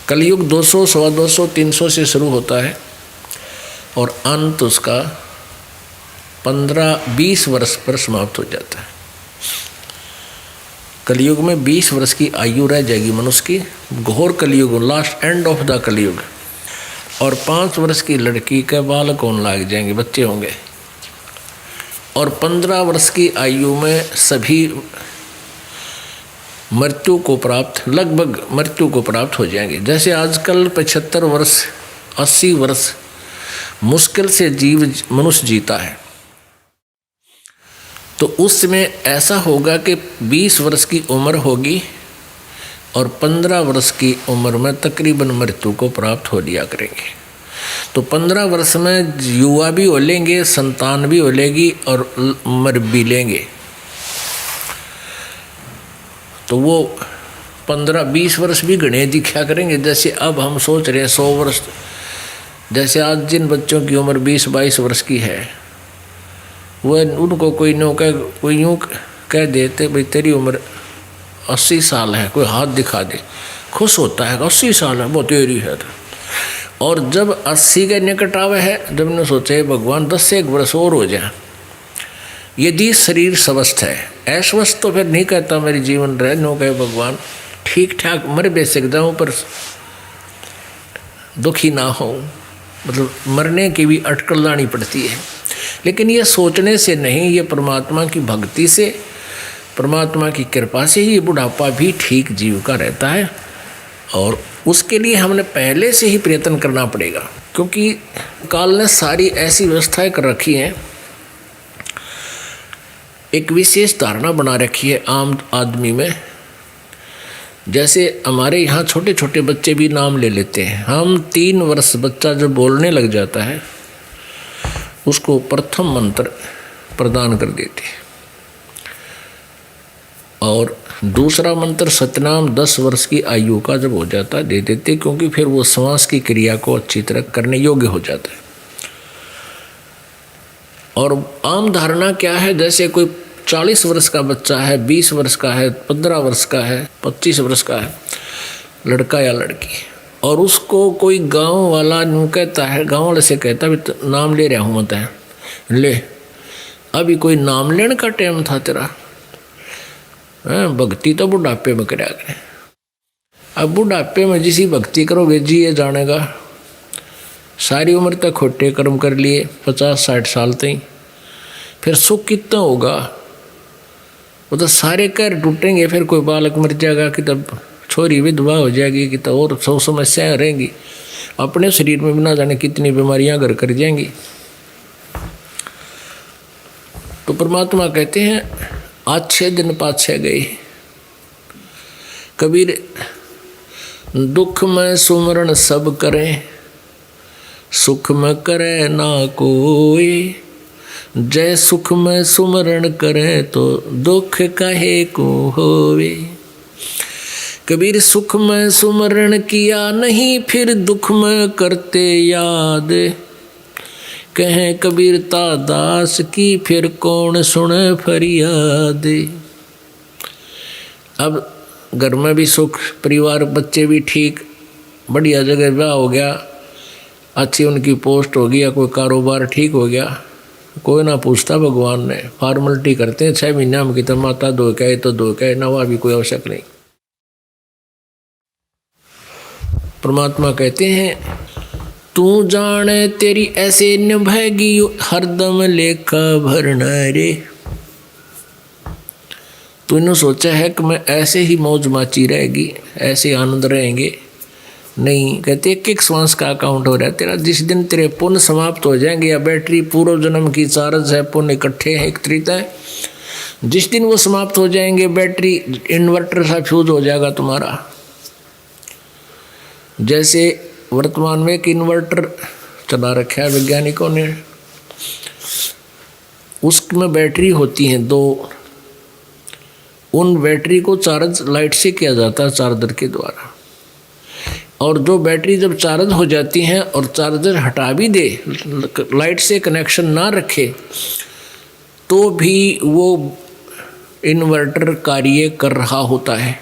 कलयुग 200, 250, 300 से शुरू होता है और अंत उसका 15-20 वर्ष पर समाप्त हो जाता है। कलयुग में 20 वर्ष की आयु रह जाएगी मनुष्य की, घोर कलयुग, लास्ट एंड ऑफ द कलयुग। और 5 वर्ष की लड़की के बाल कौन लाग जाएंगे, बच्चे होंगे। और 15 वर्ष की आयु में सभी मृत्यु को प्राप्त, लगभग मृत्यु को प्राप्त हो जाएंगे। जैसे आजकल 75 वर्ष 80 वर्ष मुश्किल से मनुष्य जीता है, तो उसमें ऐसा होगा कि 20 वर्ष की उम्र होगी और 15 वर्ष की उम्र में तकरीबन मृत्यु को प्राप्त हो लिया करेंगे। तो 15 वर्ष में युवा भी हो लेंगे, संतान भी हो लेगी और मर भी लेंगे। तो वो 15-20 वर्ष भी गणे दिखा करेंगे। जैसे अब हम सोच रहे हैं 100 वर्ष, जैसे आज जिन बच्चों की उम्र 20-22 वर्ष की है, वह उनको कोई यूँ कह देते भाई तेरी उम्र 80 साल है, कोई हाथ दिखा दे, खुश होता है 80 साल है वो तेरी है। और जब 80 के निकट आवे है, जब ने सोचे भगवान 10 से 1 वर्ष और हो जाए, यदि शरीर स्वस्थ है, अस्वस्थ तो फिर नहीं कहता मेरी जीवन रहे, नो कहे भगवान ठीक ठाक मर बेसक जाऊँ पर दुखी ना हो, मतलब मरने की भी अटकल लानी पड़ती है। लेकिन ये सोचने से नहीं, ये परमात्मा की भक्ति से, परमात्मा की कृपा से ही बुढ़ापा भी ठीक जीव का रहता है। और उसके लिए हमने पहले से ही प्रयत्न करना पड़ेगा, क्योंकि काल ने सारी ऐसी व्यवस्थाएं कर रखी हैं, एक विशेष धारणा बना रखी है आम आदमी में। जैसे हमारे यहाँ छोटे छोटे बच्चे भी नाम ले लेते हैं। हम 3 वर्ष बच्चा जब बोलने लग जाता है, उसको प्रथम मंत्र प्रदान कर देते हैं और दूसरा मंत्र सतनाम 10 वर्ष की आयु का जब हो जाता है दे देते, क्योंकि फिर वो श्वास की क्रिया को अच्छी तरह करने योग्य हो जाता है। और आम धारणा क्या है, जैसे कोई 40 वर्ष का बच्चा है, 20 वर्ष का है, 15 वर्ष का है, 25 वर्ष का है, लड़का या लड़की, और उसको कोई गांव वाला यूँ कहता है, गांव वाले से कहता है नाम ले रहा हूँ मत है, ले अभी कोई नाम लेने का टाइम था तेरा, भक्ति तो बुढ़ापे में करा करें। अब बुढ़ापे में जिसी भक्ति करोगे जिए जानेगा, सारी उम्र तक खोटे कर्म कर लिए 50-60 साल तक, फिर सुख कितना होगा, वो तो सारे कर टूटेंगे। फिर कोई बालक मर जाएगा कि तब छोरी विधवा हो जाएगी कि तो और 100 समस्याएं रहेंगी, अपने शरीर में ना जाने कितनी बीमारियां घर कर जाएंगी। तो परमात्मा कहते हैं अच्छे दिन पाछे गए। कबीर दुख में सुमरण सब करें, सुख में करे ना कोई, जय सुख में सुमरण करे तो दुख काहे को होवे। कबीर सुख में सुमरण किया नहीं, फिर दुख में करते याद, कहें कबीर ता दास की, फिर कौन सुने फरियाद। अब घर में भी सुख, परिवार, बच्चे भी ठीक, बढ़िया जगह ब्याह हो गया, अच्छी उनकी पोस्ट हो गई या कोई कारोबार ठीक हो गया, कोई ना पूछता, भगवान ने फॉर्मेलिटी करते हैं 6 महीना में कितना माता दो कहे तो दो कहे, नवा भी कोई आवश्यक नहीं। परमात्मा कहते हैं तू जाने तेरी ऐसे निभाएगी हरदम लेखा भरना रे। तूने सोचा है कि मैं ऐसे ही मौज माची रहेगी, ऐसे आनंद रहेंगे, नहीं। कहते एक श्वास का अकाउंट हो रहा है तेरा। जिस दिन तेरे पुण्य समाप्त हो जाएंगे, या बैटरी पूर्व जन्म की चार्ज है, पुण्य इकट्ठे हैं, एकत्रित है, जिस दिन वो समाप्त हो जाएंगे, बैटरी इन्वर्टर सा फ्यूज हो जाएगा तुम्हारा। जैसे वर्तमान में एक इन्वर्टर चला रखा है वैज्ञानिकों ने, उसमें बैटरी होती हैं 2, उन बैटरी को चार्ज लाइट से किया जाता है, चार्जर के द्वारा। और जो बैटरी जब चार्ज हो जाती हैं और चार्जर हटा भी दे, लाइट से कनेक्शन ना रखे, तो भी वो इन्वर्टर कार्य कर रहा होता है।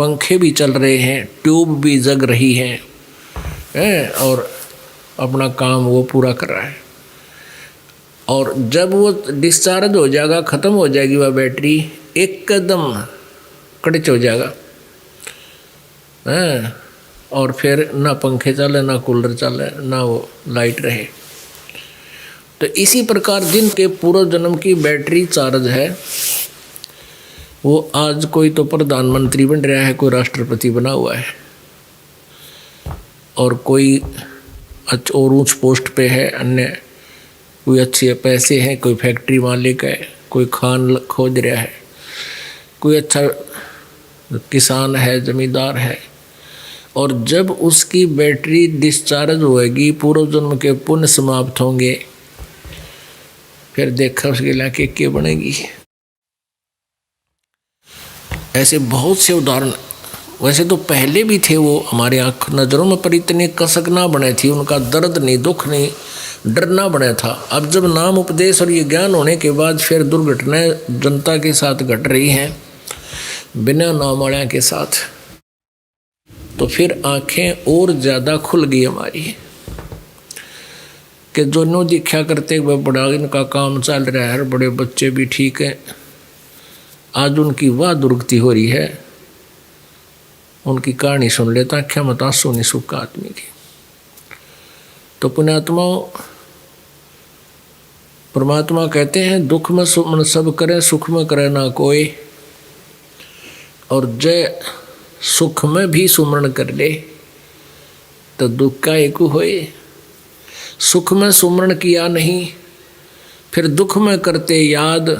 पंखे भी चल रहे हैं, ट्यूब भी जग रही है, और अपना काम वो पूरा कर रहा है। और जब वो डिस्चार्ज हो जाएगा, ख़त्म हो जाएगी वह बैटरी, एकदम कड़च हो जाएगा, और फिर ना पंखे चले, ना कूलर चले, ना वो लाइट रहे। तो इसी प्रकार जिनके पूर्व जन्म की बैटरी चार्ज है, वो आज कोई तो प्रधानमंत्री बन रहा है, कोई राष्ट्रपति बना हुआ है, और कोई और ऊंच पोस्ट पे है, अन्य कोई अच्छे पैसे हैं, कोई फैक्ट्री मालिक है, कोई खान खोज रहा है, कोई अच्छा किसान है, जमींदार है। और जब उसकी बैटरी डिस्चार्ज होएगी, पूर्व जन्म के पुण्य समाप्त होंगे, फिर देखा उसके लाके क्या बनेगी। ऐसे बहुत से उदाहरण वैसे तो पहले भी थे, वो हमारे आँख नज़रों में, पर इतनी कसक ना बने थी, उनका दर्द नहीं, दुख नहीं, डर ना बने था। अब जब नाम उपदेश और ये ज्ञान होने के बाद फिर दुर्घटनाएं जनता के साथ घट रही हैं, बिना नाम वाले के साथ, तो फिर आँखें और ज़्यादा खुल गई हमारी कि जो नो दीक्षा करते हुए बड़ा इनका काम चल रहा है, बड़े बच्चे भी ठीक हैं, आज उनकी वाह दुर्गति हो रही है, उनकी कहानी सुन लेता, आँखें मत आंसू नहीं सुख आदमी की। तो पुण्यात्माओं, परमात्मा कहते हैं दुख में सुमन सब करे, सुख में करे ना कोई, और जय सुख में भी सुमरण कर ले तो दुख का एक होए। सुख में सुमरण किया नहीं, फिर दुख में करते याद,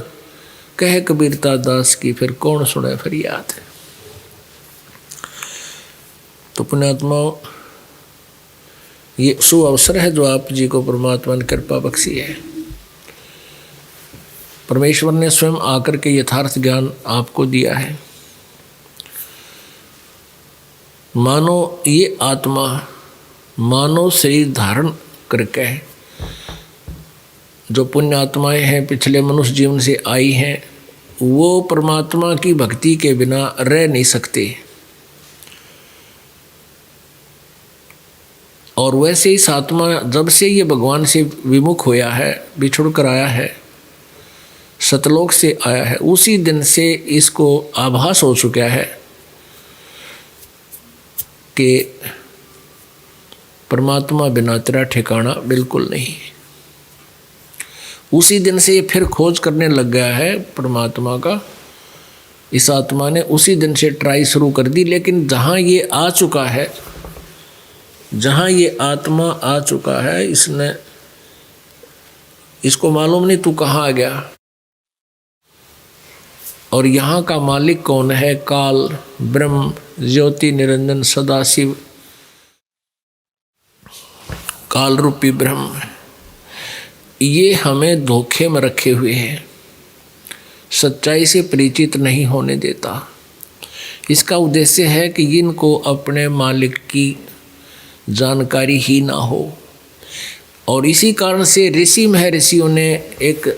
कह कबीरता दास की फिर कौन सुने फरियाद। तो पुण्यात्माओं, ये शुभ अवसर है जो आप जी को परमात्मा ने कृपा बख्शी है। परमेश्वर ने स्वयं आकर के यथार्थ ज्ञान आपको दिया है। मानो ये आत्मा मानव शरीर धारण करके, जो पुण्य आत्माएं हैं, पिछले मनुष्य जीवन से आई हैं, वो परमात्मा की भक्ति के बिना रह नहीं सकते। और वैसे ही आत्मा जब से ये भगवान से विमुख होया है, बिछुड़ कर आया है, सतलोक से आया है, उसी दिन से इसको आभास हो चुका है कि परमात्मा बिना तेरा ठिकाना बिल्कुल नहीं। उसी दिन से ये फिर खोज करने लग गया है परमात्मा का। इस आत्मा ने उसी दिन से ट्राई शुरू कर दी, लेकिन जहाँ ये आ चुका है, जहाँ ये आत्मा आ चुका है, इसने इसको मालूम नहीं तू कहाँ आ गया। और यहाँ का मालिक कौन है? काल, ब्रह्म, ज्योति निरंजन सदाशिव, काल रूपी ब्रह्म। ये हमें धोखे में रखे हुए हैं, सच्चाई से परिचित नहीं होने देता। इसका उद्देश्य है कि इनको अपने मालिक की जानकारी ही ना हो। और इसी कारण से ऋषि महर्षियों ने एक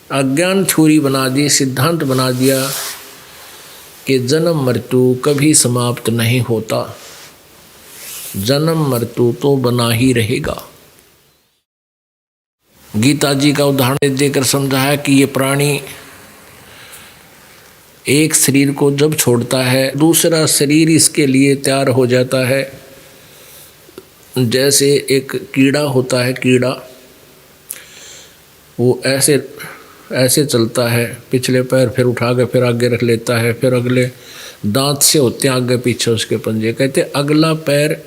अज्ञान थ्योरी बना दी, सिद्धांत बना दिया कि जन्म मृत्यु कभी समाप्त नहीं होता, जन्म मृत्यु तो बना ही रहेगा। गीता जी का उदाहरण देकर समझाया कि ये प्राणी एक शरीर को जब छोड़ता है, दूसरा शरीर इसके लिए तैयार हो जाता है। जैसे एक कीड़ा होता है, कीड़ा वो ऐसे चलता है, पिछले पैर फिर उठा के फिर आगे रख लेता है, फिर अगले दांत से होते हैं आगे पीछे उसके पंजे। कहते अगला पैर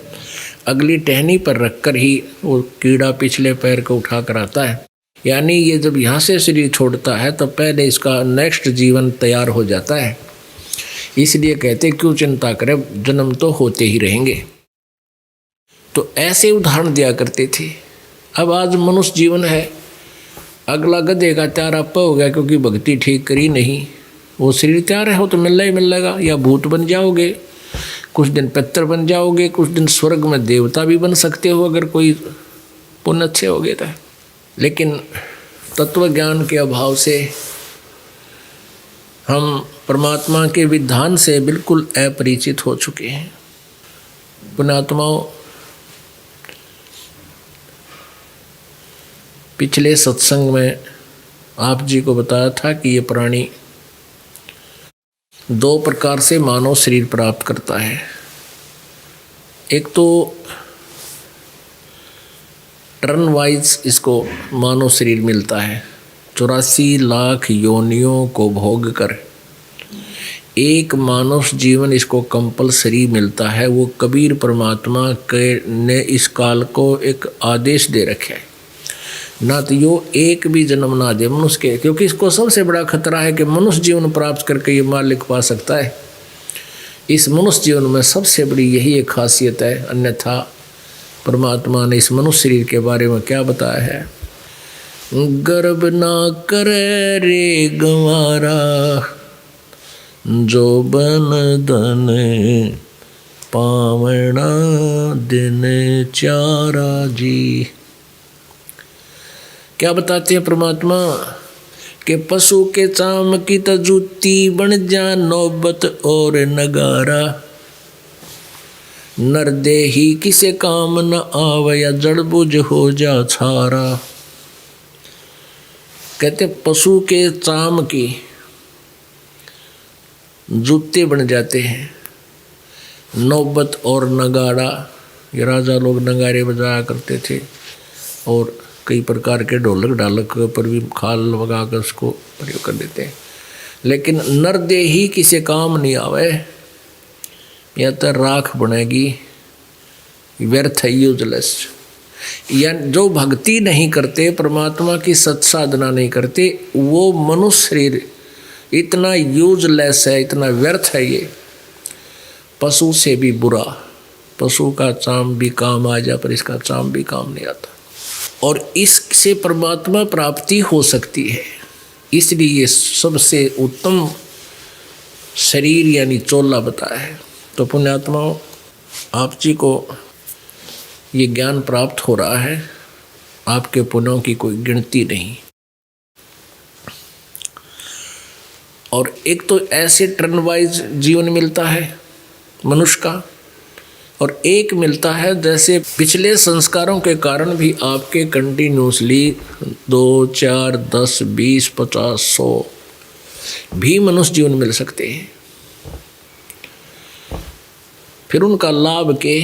अगली टहनी पर रखकर ही वो कीड़ा पिछले पैर को उठा कर आता है। यानी ये जब यहाँ से शरीर छोड़ता है तो पहले इसका नेक्स्ट जीवन तैयार हो जाता है। इसलिए कहते क्यों चिंता करें, जन्म तो होते ही रहेंगे। तो ऐसे उदाहरण दिया करते थे। अब आज मनुष्य जीवन है, अगला गधे का तैयार आपा हो गया क्योंकि भक्ति ठीक करी नहीं, वो शरीर तैयार है, हो तो मिलना ही मिलेगा। या भूत बन जाओगे, कुछ दिन पितर बन जाओगे, कुछ दिन स्वर्ग में देवता भी बन सकते हो अगर कोई पुण्य अच्छे हो गए तो। लेकिन तत्व ज्ञान के अभाव से हम परमात्मा के विधान से बिल्कुल अपरिचित हो चुके हैं। पुण्यात्माओं, पिछले सत्संग में आप जी को बताया था कि ये प्राणी 2 प्रकार से मानव शरीर प्राप्त करता है। एक तो टर्न वाइज इसको मानव शरीर मिलता है, 84 लाख योनियों को भोग कर एक मानव जीवन इसको कंपलसरी मिलता है। वो कबीर परमात्मा ने इस काल को एक आदेश दे रखा है, ना तो यो एक भी जन्म ना दे मनुष्य के, क्योंकि इसको सबसे बड़ा खतरा है कि मनुष्य जीवन प्राप्त करके ये मालिक पा सकता है। इस मनुष्य जीवन में सबसे बड़ी यही एक खासियत है। अन्यथा परमात्मा ने इस मनुष्य शरीर के बारे में क्या बताया है? गर्भ ना करे रे गंवारा, जो बन धन पावना दिन चारा जी। क्या बताते हैं परमात्मा कि पशु के चाम की तो जूती बन जा नौबत और नगारा, नर देही किसे काम न आवे या जड़ बुझ हो जा छारा। कहते पशु के चाम की जूते बन जाते हैं, नौबत और नगाड़ा, ये राजा लोग नगारे बजाया करते थे और कई प्रकार के ढोलक ढालक पर भी खाल लगा कर उसको प्रयोग कर देते हैं। लेकिन नर देही किसी काम नहीं आवे, या तो राख बनेगी, व्यर्थ है, यूजलेस। या जो भक्ति नहीं करते, परमात्मा की सत्साधना नहीं करते, वो मनुष्य शरीर इतना यूजलेस है, इतना व्यर्थ है, ये पशु से भी बुरा। पशु का चाम भी काम आ जाए पर इसका चाम भी काम नहीं आता, और इससे परमात्मा प्राप्ति हो सकती है। इसलिए ये सबसे उत्तम शरीर यानी चोला बताया है। तो पुण्यात्माओं, आप जी को ये ज्ञान प्राप्त हो रहा है, आपके पुण्यों की कोई गिनती नहीं। और एक तो ऐसे टर्न वाइज जीवन मिलता है मनुष्य का, और एक मिलता है जैसे पिछले संस्कारों के कारण भी आपके कंटिन्यूसली 2, 4, 10, 20, 50, 100 भी मनुष्य जीवन मिल सकते हैं। फिर उनका लाभ के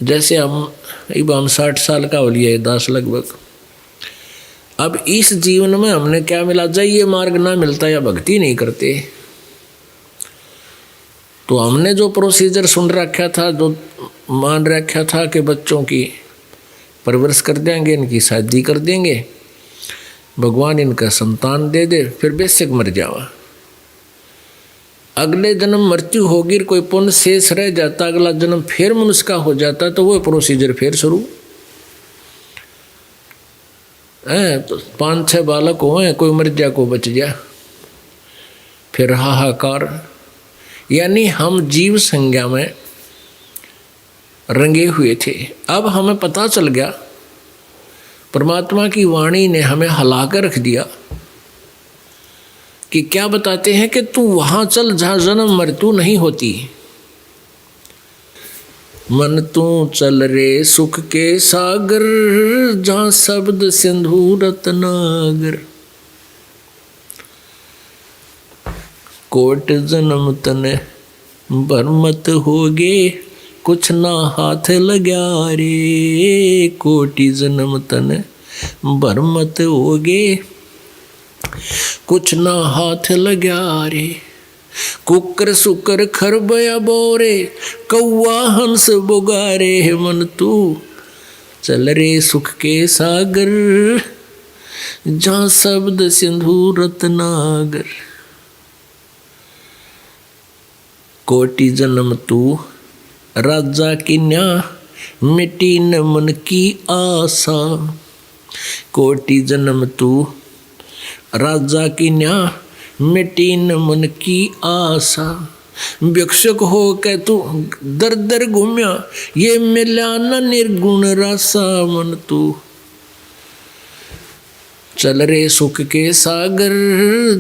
जैसे हम 60 साल का हो लिया 10 लगभग। अब इस जीवन में हमने क्या मिला? जब ये मार्ग ना मिलता या भक्ति नहीं करते तो हमने जो प्रोसीजर सुन रखा था, जो मान रखा था कि बच्चों की परवरिश कर देंगे, इनकी शादी कर देंगे, भगवान इनका संतान दे दे, फिर बेशक मर जावा, अगले जन्म मृत्यु होगी, कोई पुण्य शेष रह जाता, अगला जन्म फिर मनुष्य का हो जाता, तो वो प्रोसीजर फिर शुरू। तो 5-6 बालक हुए, कोई मर जा, को बच जा, फिर हाहाकार। यानी हम जीव संज्ञा में रंगे हुए थे। अब हमें पता चल गया, परमात्मा की वाणी ने हमें हिलाकर रख दिया कि क्या बताते हैं कि तू वहां चल जहां जन्म मृत्यु नहीं होती। मन तू चल रे सुख के सागर, जहां शब्द सिंधु रत्नागर। कोट जन्म तने बरमत होगे, कुछ ना हाथ लग्या रे। कोटि जन्म तने बरमत होगे, कुछ ना हाथ लग्या रे। कुकर सुकर खरबया बोरे, कौआ हंस बुगारे। मन तू चल रे सुख के सागर, जहाँ शब्द सिंधु रत्नागर। कोटि जन्म तू राजा की न्या, मिटी न मन की आशा। कोटि जन्म तू राजा की न्या, मिटी न मन की आशा। भिक्षुक हो के तू दर दर घूम्या, ये मिला न निर्गुण रासा। मन तू चल रे सुख के सागर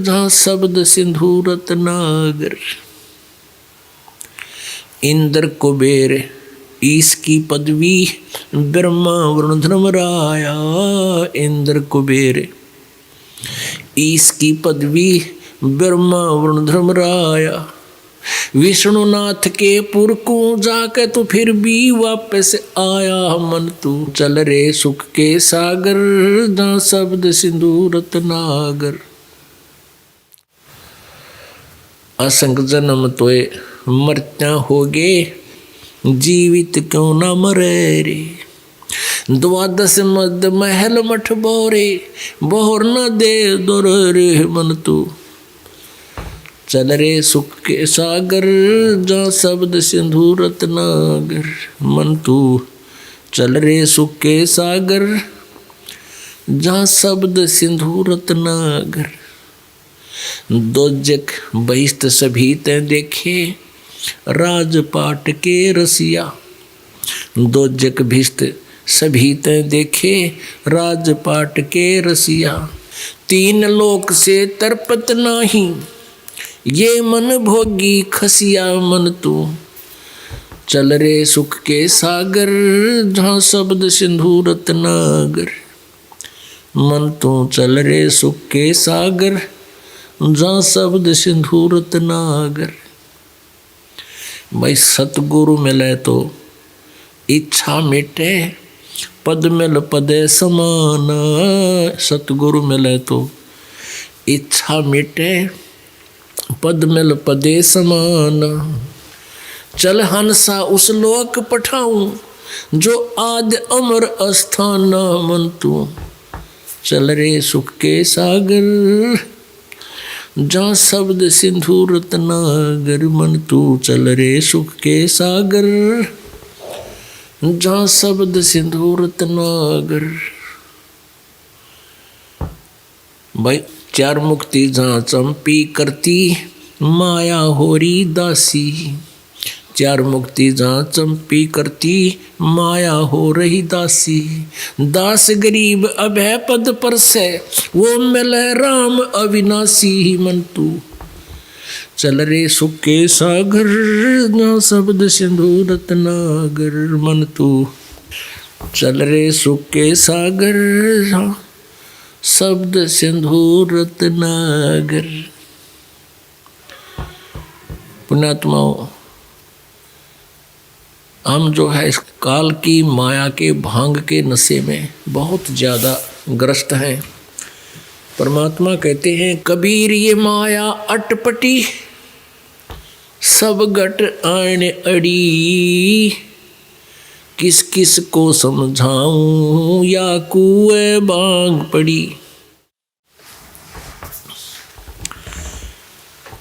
जहाँ शब्द सिंधु रत्नागर। इंद्र कुबेर ईश की पदवी ब्रह्मा वरुण धर्मराया। इंद्र कुबेर ईश की पदवी ब्रह्मा वरुण धर्मराया। विष्णुनाथ के पुर को जाके तो फिर भी वापस आया मन तू। चल रे सुख के सागर जहाँ शब्द सिंधु रत्नागर। असंग जन्म तोय मरत्या होगे जीवित क्यों ना मरे रे। द्वादश मद महल मठ बोरे बोहर न दे दोर रे मन तू। चल रे सुख के सागर जहाँ शब्द सिंधु रत्नागर। मन तू चल रे सुख के सागर जहाँ शब्द सिंधु रत्नागर। दोजक बहिष्ट सभी ते देखे राजपाट के रसिया। दोजक भिष्ट सभी ते देखे राजपाट के रसिया। तीन लोक से तरपत नाही ये मन भोगी खसिया। मन तू चल रे सुख के सागर जहाँ शब्द सिंधु रत्नागर। मन तू चल रे सुख के सागर जहाँ शब्द सिंधु रत्नागर। भाई सतगुरु मिले तो इच्छा मिटे पद मिल पदे समान। सतगुरु मिले तो इच्छा मिटे पद मिल पदे समान। चल हंसा उस लोक पठाऊं जो आद अमर अस्थान। मन तू चल रे सुख के सागर जहाँ शब्द सिंधु रत्नागर। मन तू चल रे सुख के सागर जहाँ शब्द सिंधु रत्नागर। भाई चार मुक्ति जहाँ चंपी करती माया होरी दासी। चार मुक्ति जहाँ चंपी करती माया हो रही दासी। दास गरीब अभय पद पर से वो मिले राम अविनाशी। मन तू चल रे सुख के सागर जहाँ शब्द सिंधु रत्नागर। मन तू चल रे सुख के सागर जहाँ शब्द सिंधु रत्नागर। पुण्यात्माओं, हम जो है इस काल की माया के भांग के नशे में बहुत ज़्यादा ग्रस्त हैं। परमात्मा कहते हैं कबीर ये माया अटपटी सब गट आने अड़ी। किस किस को समझाऊं या कुएं बांग पड़ी।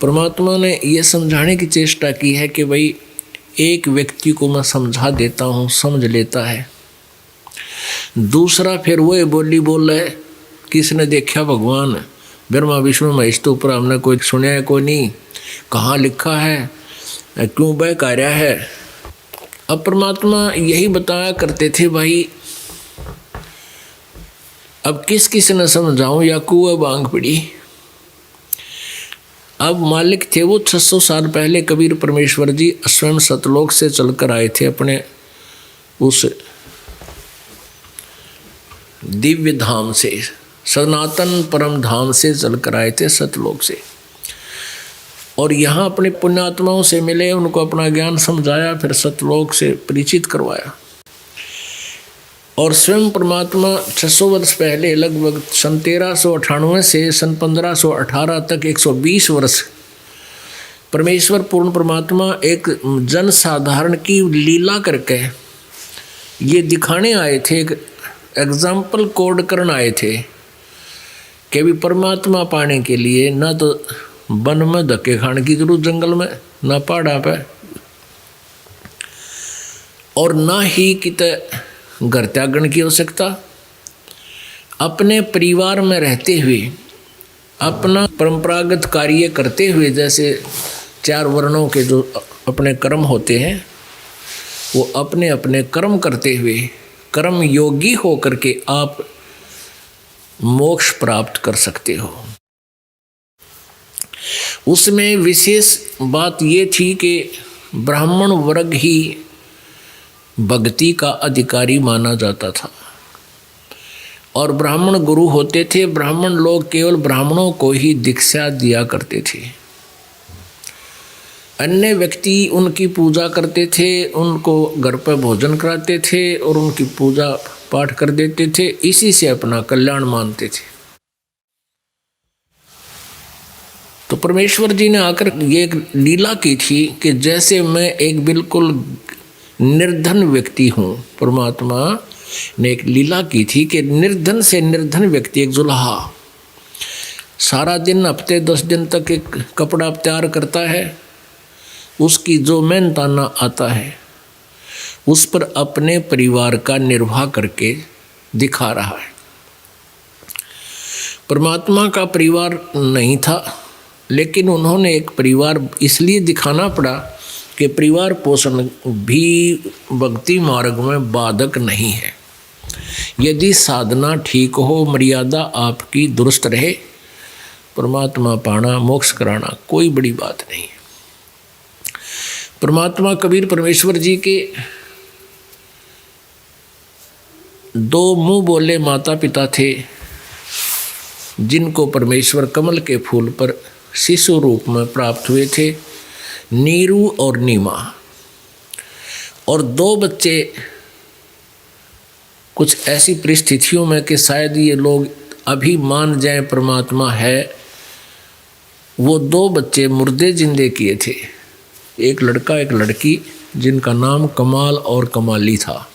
परमात्मा ने यह समझाने की चेष्टा की है कि भाई एक व्यक्ति को मैं समझा देता हूँ, समझ लेता है, दूसरा फिर वही बोली बोल रहा है किसने देखा भगवान ब्रह्मा विष्णु महेश तो ऊपर हमने कोई सुना है कोई नहीं, कहाँ लिखा है, क्यों बह कार्य है। अब परमात्मा यही बताया करते थे भाई अब किस किस ने समझाऊं या कुआं बांग पड़ी। अब मालिक थे वो 600 साल पहले कबीर परमेश्वर जी स्वयं सतलोक से चलकर आए थे, अपने उस दिव्य धाम से, सनातन परम धाम से चलकर आए थे सतलोक से, और यहाँ अपने पुण्यात्माओं से मिले, उनको अपना ज्ञान समझाया, फिर सतलोक से परिचित करवाया। और स्वयं परमात्मा 600 वर्ष पहले लगभग सन 1398 से सन 1518 तक 120 वर्ष परमेश्वर पूर्ण परमात्मा एक जन साधारण की लीला करके ये दिखाने आए थे, एक एग्जाम्पल कोड करने आए थे कि भी परमात्मा पाने के लिए ना तो वन में धक्के खाने की जरूरत, जंगल में ना पहाड़ा पे, और ना ही किते घर त्यागने की आवश्यकता। अपने परिवार में रहते हुए अपना परंपरागत कार्य करते हुए, जैसे 4 वर्णों के जो अपने कर्म होते हैं वो अपने अपने कर्म करते हुए कर्म योगी हो करके आप मोक्ष प्राप्त कर सकते हो। उसमें विशेष बात ये थी कि ब्राह्मण वर्ग ही भक्ति का अधिकारी माना जाता था और ब्राह्मण गुरु होते थे। ब्राह्मण लोग केवल ब्राह्मणों को ही दीक्षा दिया करते थे। अन्य व्यक्ति उनकी पूजा करते थे, उनको घर पर भोजन कराते थे और उनकी पूजा पाठ कर देते थे, इसी से अपना कल्याण मानते थे। तो परमेश्वर जी ने आकर ये एक लीला की थी कि जैसे मैं एक बिल्कुल निर्धन व्यक्ति हूँ, परमात्मा ने एक लीला की थी कि निर्धन से निर्धन व्यक्ति, एक जुल्हा सारा दिन हफ्ते 10 दिन तक एक कपड़ा तैयार करता है, उसकी जो मेहनताना आता है उस पर अपने परिवार का निर्वाह करके दिखा रहा है। परमात्मा का परिवार नहीं था, लेकिन उन्होंने एक परिवार इसलिए दिखाना पड़ा कि परिवार पोषण भी भक्ति मार्ग में बाधक नहीं है। यदि साधना ठीक हो, मर्यादा आपकी दुरुस्त रहे, परमात्मा पाना, मोक्ष कराना कोई बड़ी बात नहीं है। परमात्मा कबीर परमेश्वर जी के 2 मुंह बोले माता पिता थे, जिनको परमेश्वर कमल के फूल पर शिशु रूप में प्राप्त हुए थे, नीरू और नीमा। और 2 बच्चे कुछ ऐसी परिस्थितियों में कि शायद ये लोग अभी मान जाएं परमात्मा है, वो 2 बच्चे मुर्दे जिंदे किए थे, एक लड़का एक लड़की, जिनका नाम कमाल और कमाली था।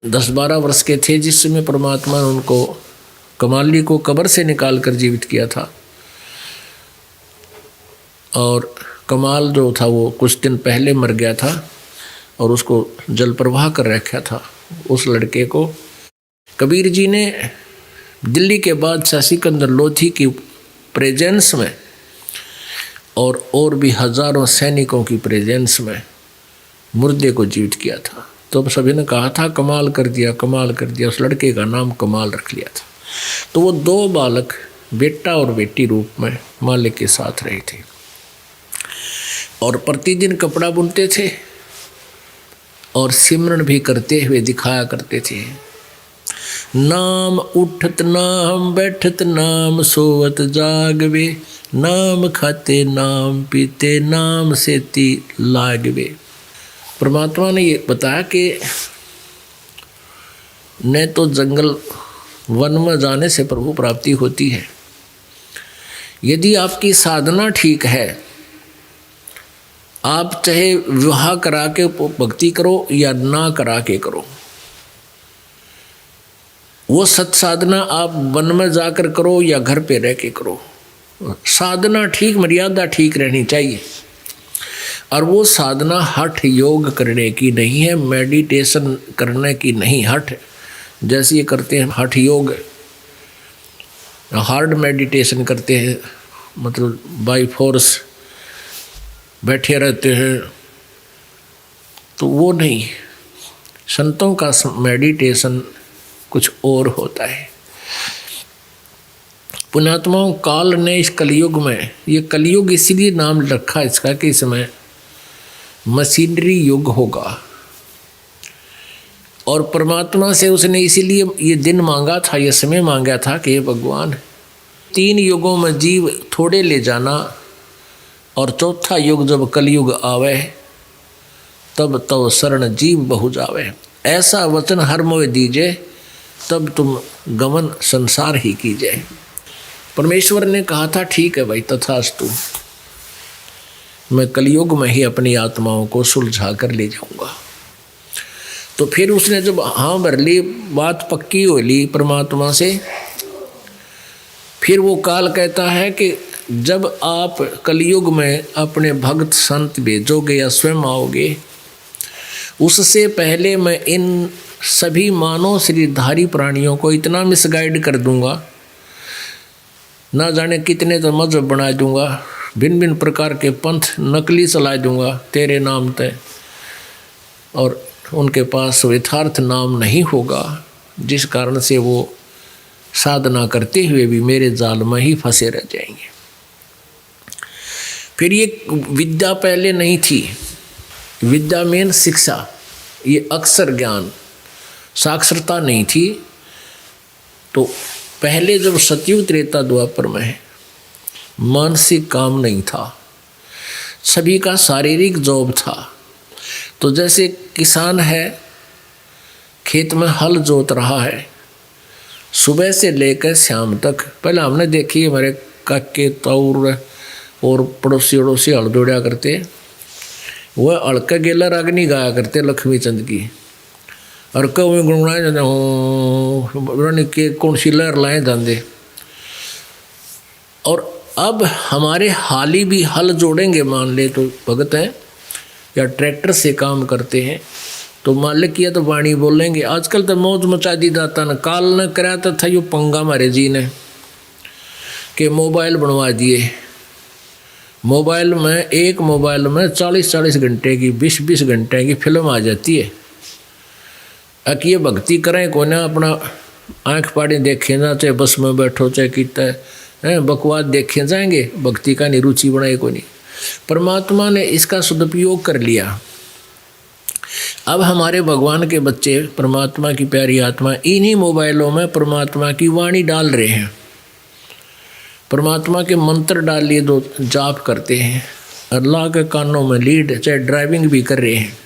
10-12 वर्ष के थे जिस समय परमात्मा ने उनको, कमाली को कब्र से निकाल कर जीवित किया था, और कमाल जो था वो कुछ दिन पहले मर गया था और उसको जल प्रवाह कर रखा था। उस लड़के को कबीर जी ने दिल्ली के बादशाह सिकंदर लोधी की प्रेजेंस में और भी हजारों सैनिकों की प्रेजेंस में मुर्दे को जीवित किया था। तो सभी ने कहा था कमाल कर दिया, कमाल कर दिया। उस लड़के का नाम कमाल रख लिया था। तो वो 2 बालक बेटा और बेटी रूप में मालिक के साथ रहे थे और प्रतिदिन कपड़ा बुनते थे और सिमरन भी करते हुए दिखाया करते थे। नाम उठत नाम बैठत नाम सोवत जागवे, नाम खाते नाम पीते नाम सेती लागवे। परमात्मा ने ये बताया कि न तो जंगल वन में जाने से प्रभु प्राप्ति होती है, यदि आपकी साधना ठीक है, आप चाहे विवाह करा के भक्ति करो या ना करा के करो, वो सत्साधना आप वन में जाकर करो या घर पे रह के करो, साधना ठीक, मर्यादा ठीक रहनी चाहिए। और वो साधना हठ योग करने की नहीं है, मेडिटेशन करने की नहीं। हठ जैसे ये करते हैं हठ योग, हार्ड मेडिटेशन करते हैं, मतलब बाय फोर्स बैठे रहते हैं, तो वो नहीं। संतों का मेडिटेशन कुछ और होता है। पुण्यात्माओं, काल ने इस कलयुग में, ये कलयुग इसीलिए नाम रखा इसका कि इसमें मशीनरी युग होगा, और परमात्मा से उसने इसीलिए ये दिन मांगा था, ये समय मांगा था कि भगवान 3 युगों में जीव थोड़े ले जाना, और चौथा युग जब कलयुग आवे तब तो शरण जीव बहु जावे। ऐसा वचन हर मोह दीजिए, तब तुम गमन संसार ही कीजिए। परमेश्वर ने कहा था ठीक है भाई, तथास्तु, मैं कलयुग में ही अपनी आत्माओं को सुलझा कर ले जाऊंगा। तो फिर उसने जब हाँ भर ली, बात पक्की हो ली परमात्मा से, फिर वो काल कहता है कि जब आप कलयुग में अपने भक्त संत भेजोगे या स्वयं आओगे, उससे पहले मैं इन सभी मानव शरीरधारी प्राणियों को इतना मिसगाइड कर दूंगा, ना जाने कितने तो मजहब बना दूंगा, भिन्न भिन्न प्रकार के पंथ नकली चला दूंगा तेरे नाम पे, और उनके पास यथार्थ नाम नहीं होगा, जिस कारण से वो साधना करते हुए भी मेरे जाल में ही फंसे रह जाएंगे। फिर ये विद्या पहले नहीं थी, विद्या मेन शिक्षा, ये अक्षर ज्ञान, साक्षरता नहीं थी। तो पहले जब सतयुग त्रेता द्वापर में मानसिक काम नहीं था, सभी का शारीरिक जॉब था। तो जैसे किसान है, खेत में हल जोत रहा है सुबह से लेकर शाम तक। पहले हमने देखी हमारे काके तौर और पड़ोसी अड़ोसी हल जोड़ा करते, वह अड़का गेला रागनी गाया करते लक्ष्मी चंद की, अड़का में गुनगुनाए जाते के कौन सी लहर लाए जाते। और अब हमारे हाली भी हल जोड़ेंगे, मान ले तो भगत हैं या ट्रैक्टर से काम करते हैं, तो मालिक किया तो वाणी बोलेंगे। आजकल तो मौज मचा दी जाता न, काल न कराता था यो पंगा हमारे जी ने कि मोबाइल बनवा दिए। मोबाइल में एक मोबाइल में 40-40 घंटे की 20-20 घंटे की फिल्म आ जाती है। अब ये भक्ति करें को ना, अपना आँख पाड़ी देखें ना, चाहे बस में बैठो चाहे कितना है बकवास देखे जाएंगे, भक्ति का निरुचि बनाए को नहीं। परमात्मा ने इसका सदुपयोग कर लिया। अब हमारे भगवान के बच्चे, परमात्मा की प्यारी आत्मा, इन्हीं मोबाइलों में परमात्मा की वाणी डाल रहे हैं, परमात्मा के मंत्र डाल लिए, दो जाप करते हैं, अल्लाह के कानों में लीड, चाहे ड्राइविंग भी कर रहे हैं,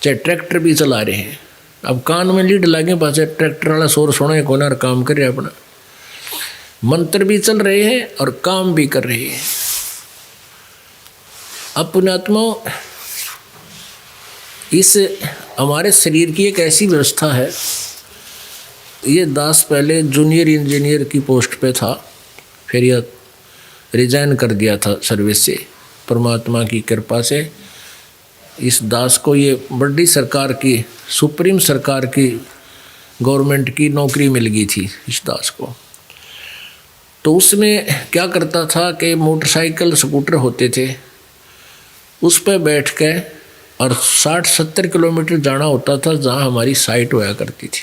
चाहे ट्रैक्टर भी चला रहे हैं। अब कान में लीड लगे पास ट्रैक्टर वाला शोर सुने को ना, काम कर रहे अपना, मंत्र भी चल रहे हैं और काम भी कर रहे हैं। अब पुण्यात्मा, इस हमारे शरीर की एक ऐसी व्यवस्था है। ये दास पहले जूनियर इंजीनियर की पोस्ट पे था, फिर यह रिजाइन कर दिया था सर्विस से। परमात्मा की कृपा से इस दास को ये बड़ी सरकार की, सुप्रीम सरकार की, गवर्नमेंट की नौकरी मिल गई थी इस दास को। तो उसमें क्या करता था कि मोटरसाइकिल स्कूटर होते थे, उस पर बैठ के और 60-70 किलोमीटर जाना होता था जहाँ हमारी साइट होया करती थी।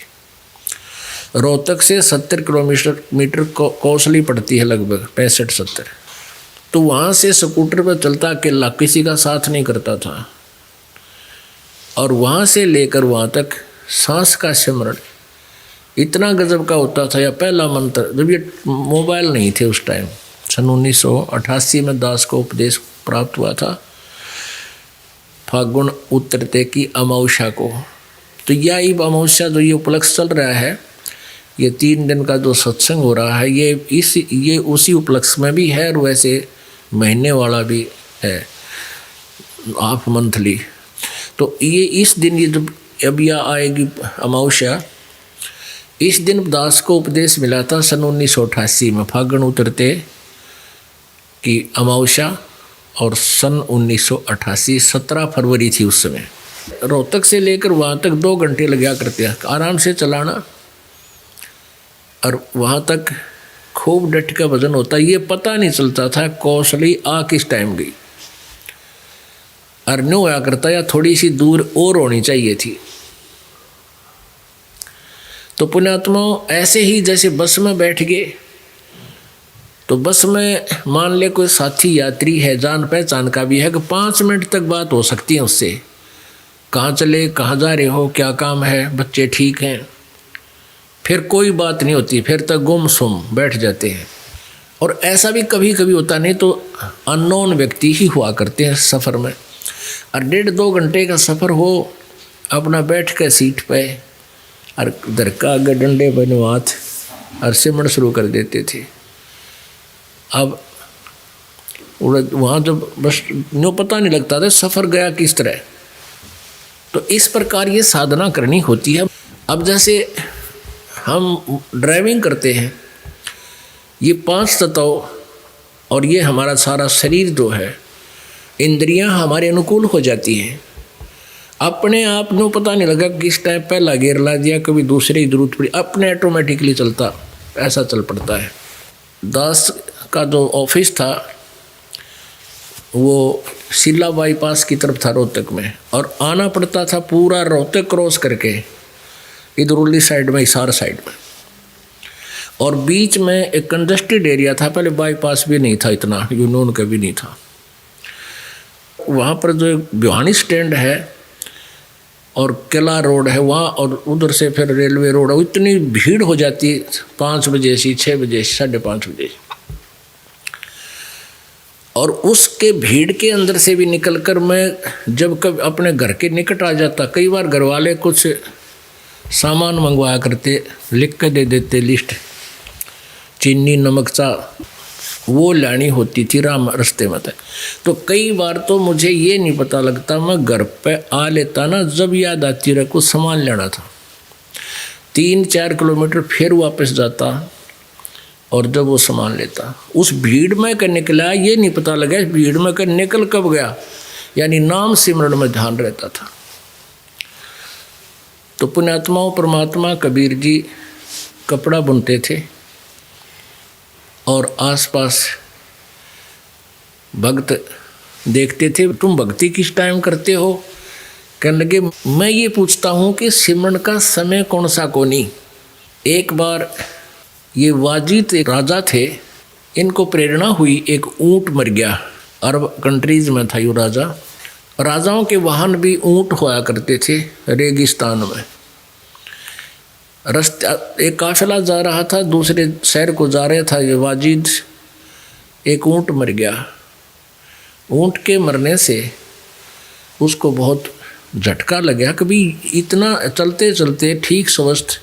रोहतक से 70 किलोमीटर कोसली पड़ती है, लगभग 65-70। तो वहाँ से स्कूटर पर चलता अकेला, किसी का साथ नहीं करता था। और वहाँ से लेकर वहाँ तक सांस का सिमरण इतना गजब का होता था। या पहला मंत्र, जब ये मोबाइल नहीं थे उस टाइम, सन 1988 में दास को उपदेश प्राप्त हुआ था, फागुन उतरते की अमावस्या को। तो यह अमावस्या जो ये उपलक्ष्य चल रहा है, ये 3 दिन का जो सत्संग हो रहा है, ये उसी उपलक्ष्य में भी है, और वैसे महीने वाला भी है, हाफ मंथली। तो ये इस दिन, ये जब अब यह आएगी अमावस्या, इस दिन दास को उपदेश मिला था सन 1988 में, फागुन उतरते की अमावस्या, और सन 1988 17 फरवरी थी उस समय। रोहतक से लेकर वहाँ तक 2 घंटे लग गया करते हैं आराम से चलाना, और वहाँ तक खूब डट का वजन होता। ये पता नहीं चलता था कौशली आ किस टाइम गई, और न्यू होया करता या थोड़ी सी दूर और होनी चाहिए थी। तो पुण्यात्मा, ऐसे ही जैसे बस में बैठ गए, तो बस में मान ले कोई साथी यात्री है, जान पहचान का भी है, कि 5 मिनट तक बात हो सकती है उससे, कहाँ चले, कहाँ जा रहे हो, क्या काम है, बच्चे ठीक हैं, फिर कोई बात नहीं होती, फिर तक गुमसुम बैठ जाते हैं। और ऐसा भी कभी कभी होता, नहीं तो अननोन व्यक्ति ही हुआ करते हैं सफ़र में। और 1.5-2 घंटे का सफ़र हो, अपना बैठ कर सीट पे और इधर का आगे डंडे बनवात और सिमरण शुरू कर देते थे। अब वहाँ जब बस नो पता नहीं लगता था सफ़र गया किस तरह। तो इस प्रकार ये साधना करनी होती है। अब जैसे हम ड्राइविंग करते हैं, ये 5 तत्व और ये हमारा सारा शरीर जो है, इंद्रियां हमारे अनुकूल हो जाती हैं। अपने आप को पता नहीं लगा किस टाइम पहला गियर ला दिया, कभी दूसरी जरूरत पड़ी, अपने ऑटोमेटिकली चलता, ऐसा चल पड़ता है। दास का जो ऑफिस था वो शिला बाईपास की तरफ था रोहतक में, और आना पड़ता था पूरा रोहतक क्रॉस करके इधर उर्ली साइड में, हिसार साइड में। और बीच में एक कंजस्टेड एरिया था, पहले बाईपास भी नहीं था इतना, यूनोन का भी नहीं था। वहाँ पर जो भिवानी स्टैंड है और किला रोड है वहाँ, और उधर से फिर रेलवे रोड है, इतनी भीड़ हो जाती 5 बजे से 6 बजे से 5:30 बजे, और उसके भीड़ के अंदर से भी निकलकर मैं जब कभी अपने घर के निकट आ जाता, कई बार घर वाले कुछ सामान मंगवाया करते, लिख के दे देते लिस्ट, चीनी नमक चा वो लानी होती थी रास्ते में। तो कई बार तो मुझे ये नहीं पता लगता, मैं घर पे आ लेता ना, जब याद आती रहा कुछ सामान लेना था, 3-4 किलोमीटर फिर वापस जाता और जब वो सामान लेता, उस भीड़ में कर निकला ये नहीं पता लगा भीड़ में कर निकल कब गया, यानी नाम सिमरण में ध्यान रहता था। तो पुण्यात्माओं परमात्मा कबीर जी कपड़ा बुनते थे और आसपास भक्त देखते थे, तुम भक्ति किस टाइम करते हो? कहने लगे मैं ये पूछता हूँ कि सिमरन का समय कौन सा कोनी। एक बार ये वाजिद एक राजा थे, इनको प्रेरणा हुई, एक ऊँट मर गया, अरब कंट्रीज में था ये राजा, राजाओं के वाहन भी ऊँट होया करते थे रेगिस्तान में। रास्ते एक काफिला जा रहा था, दूसरे शहर को जा रहा था, ये वाजिद, एक ऊँट मर गया। ऊँट के मरने से उसको बहुत झटका लगा, कभी इतना चलते चलते ठीक स्वस्थ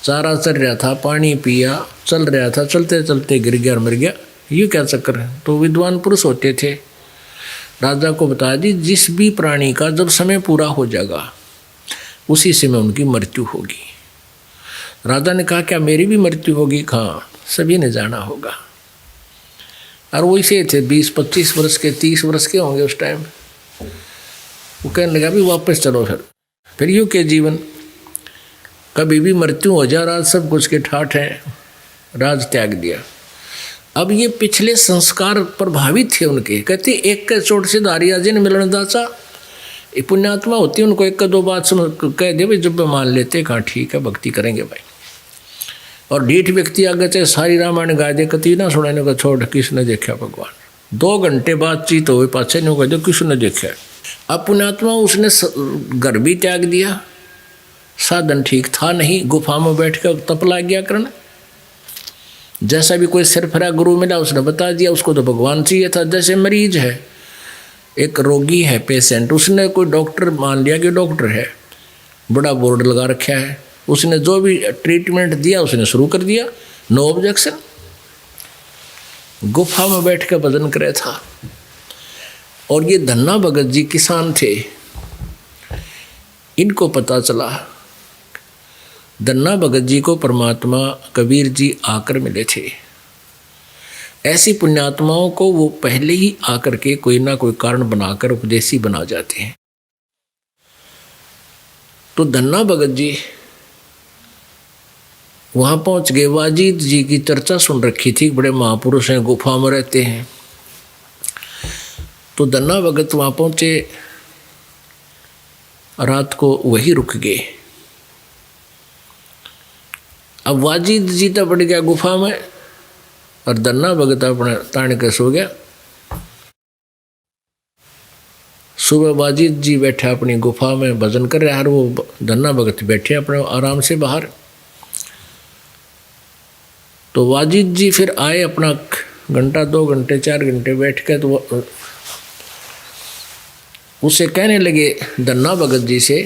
चारा चल रहा था, पानी पिया, चल रहा था, चलते चलते गिर गया और मर गया, ये क्या चक्कर है? तो विद्वान पुरुष होते थे, राजा को बताया जी जिस भी प्राणी का जब समय पूरा हो जाएगा उसी समय उनकी मृत्यु होगी। राजा ने कहा क्या मेरी भी मृत्यु होगी? हाँ, सभी ने जाना होगा। और वो इसे थे 20-25 वर्ष के, 30 वर्ष के होंगे उस टाइम। वो कहने लगा भी वापस चलो, फिर यूँ के जीवन कभी भी मृत्यु हो जा, राज सब कुछ के ठाठ हैं, राज त्याग दिया। अब ये पिछले संस्कार प्रभावित थे उनके, कहते एक के चोट से दारिया जिन मिलन दाचा, ये पुण्यात्मा होती है, उनको एक का दो बात सुन कह दे भाई, जब मान लेते कहाँ ठीक है भक्ति करेंगे भाई। और ढीठ व्यक्ति आगे चाहे सारी रामायण गा दे, कति ना सुनाने का छोड़ किसने देखा भगवान, 2 घंटे बातचीत हुए पाछे नहीं कहते किसने देखा। अब पुण्यात्मा उसने घर भी त्याग दिया, साधन ठीक था नहीं, गुफा में बैठ कर तप ला गया करना। जैसा भी कोई सिरफरा गुरु मिला उसने बता दिया, उसको तो भगवान चाहिए था। जैसे मरीज है, एक रोगी है पेशेंट, उसने कोई डॉक्टर मान लिया कि डॉक्टर है, बड़ा बोर्ड लगा रखा है, उसने जो भी ट्रीटमेंट दिया उसने शुरू कर दिया, नो ऑब्जेक्शन। गुफा में बैठ कर भजन करे था। और ये धन्ना भगत जी किसान थे, इनको पता चला, धन्ना भगत जी को परमात्मा कबीर जी आकर मिले थे। ऐसी पुण्यात्माओं को वो पहले ही आकर के कोई ना कोई कारण बनाकर उपदेशी बना जाते हैं। तो धन्ना भगत जी वहाँ पहुँच गए, वाजिद जी की चर्चा सुन रखी थी, बड़े महापुरुष हैं, गुफा में रहते हैं। तो धन्ना भगत वहाँ पहुँचे, रात को वही रुक गए। अब वाजिद जी तो पड़ गया गुफा में और धन्ना भगत अपने तान के सो गया। सुबह वाजिद जी बैठे अपनी गुफा में भजन कर रहे, और वो धन्ना भगत बैठे अपने आराम से बाहर। तो वाजिद जी फिर आए, अपना घंटा 2 घंटे 4 घंटे बैठ के, तो उसे कहने लगे धन्ना भगत जी से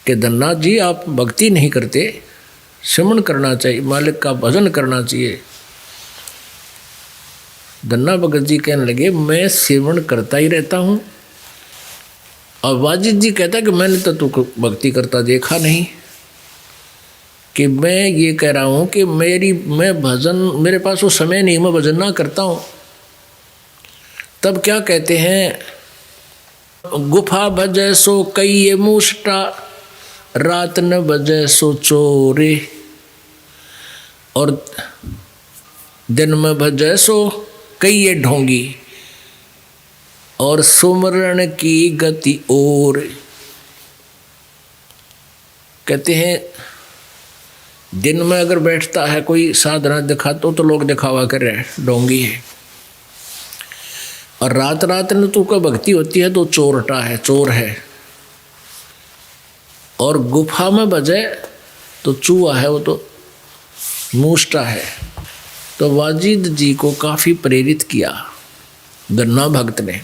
कि धन्ना जी आप भक्ति नहीं करते, सिमरन करना चाहिए, मालिक का भजन करना चाहिए। धन्ना भगत जी कहने लगे मैं सिमरन करता ही रहता हूँ। और वाजिद जी कहता कि मैंने तो तू भक्ति करता देखा नहीं, कि मैं ये कह रहा हूँ कि मैं भजन, मेरे पास वो समय नहीं, मैं भजन ना करता हूँ। तब क्या कहते हैं, गुफा भजै सो कई मुष्टा, रात न बजे सो चोरे, और दिन में भजे सो कई ढोंगी, और सुमरण की गति और। कहते हैं दिन में अगर बैठता है कोई साधना दिखाता तो लोग दिखावा कर रहे हैं डोंगी है, और रात रात में तो का भक्ति होती है तो चोरटा है, चोर है, और गुफा में बजे तो चूहा है, वो तो मूष्टा है। तो वाजिद जी को काफ़ी प्रेरित किया गन्ना भक्त ने,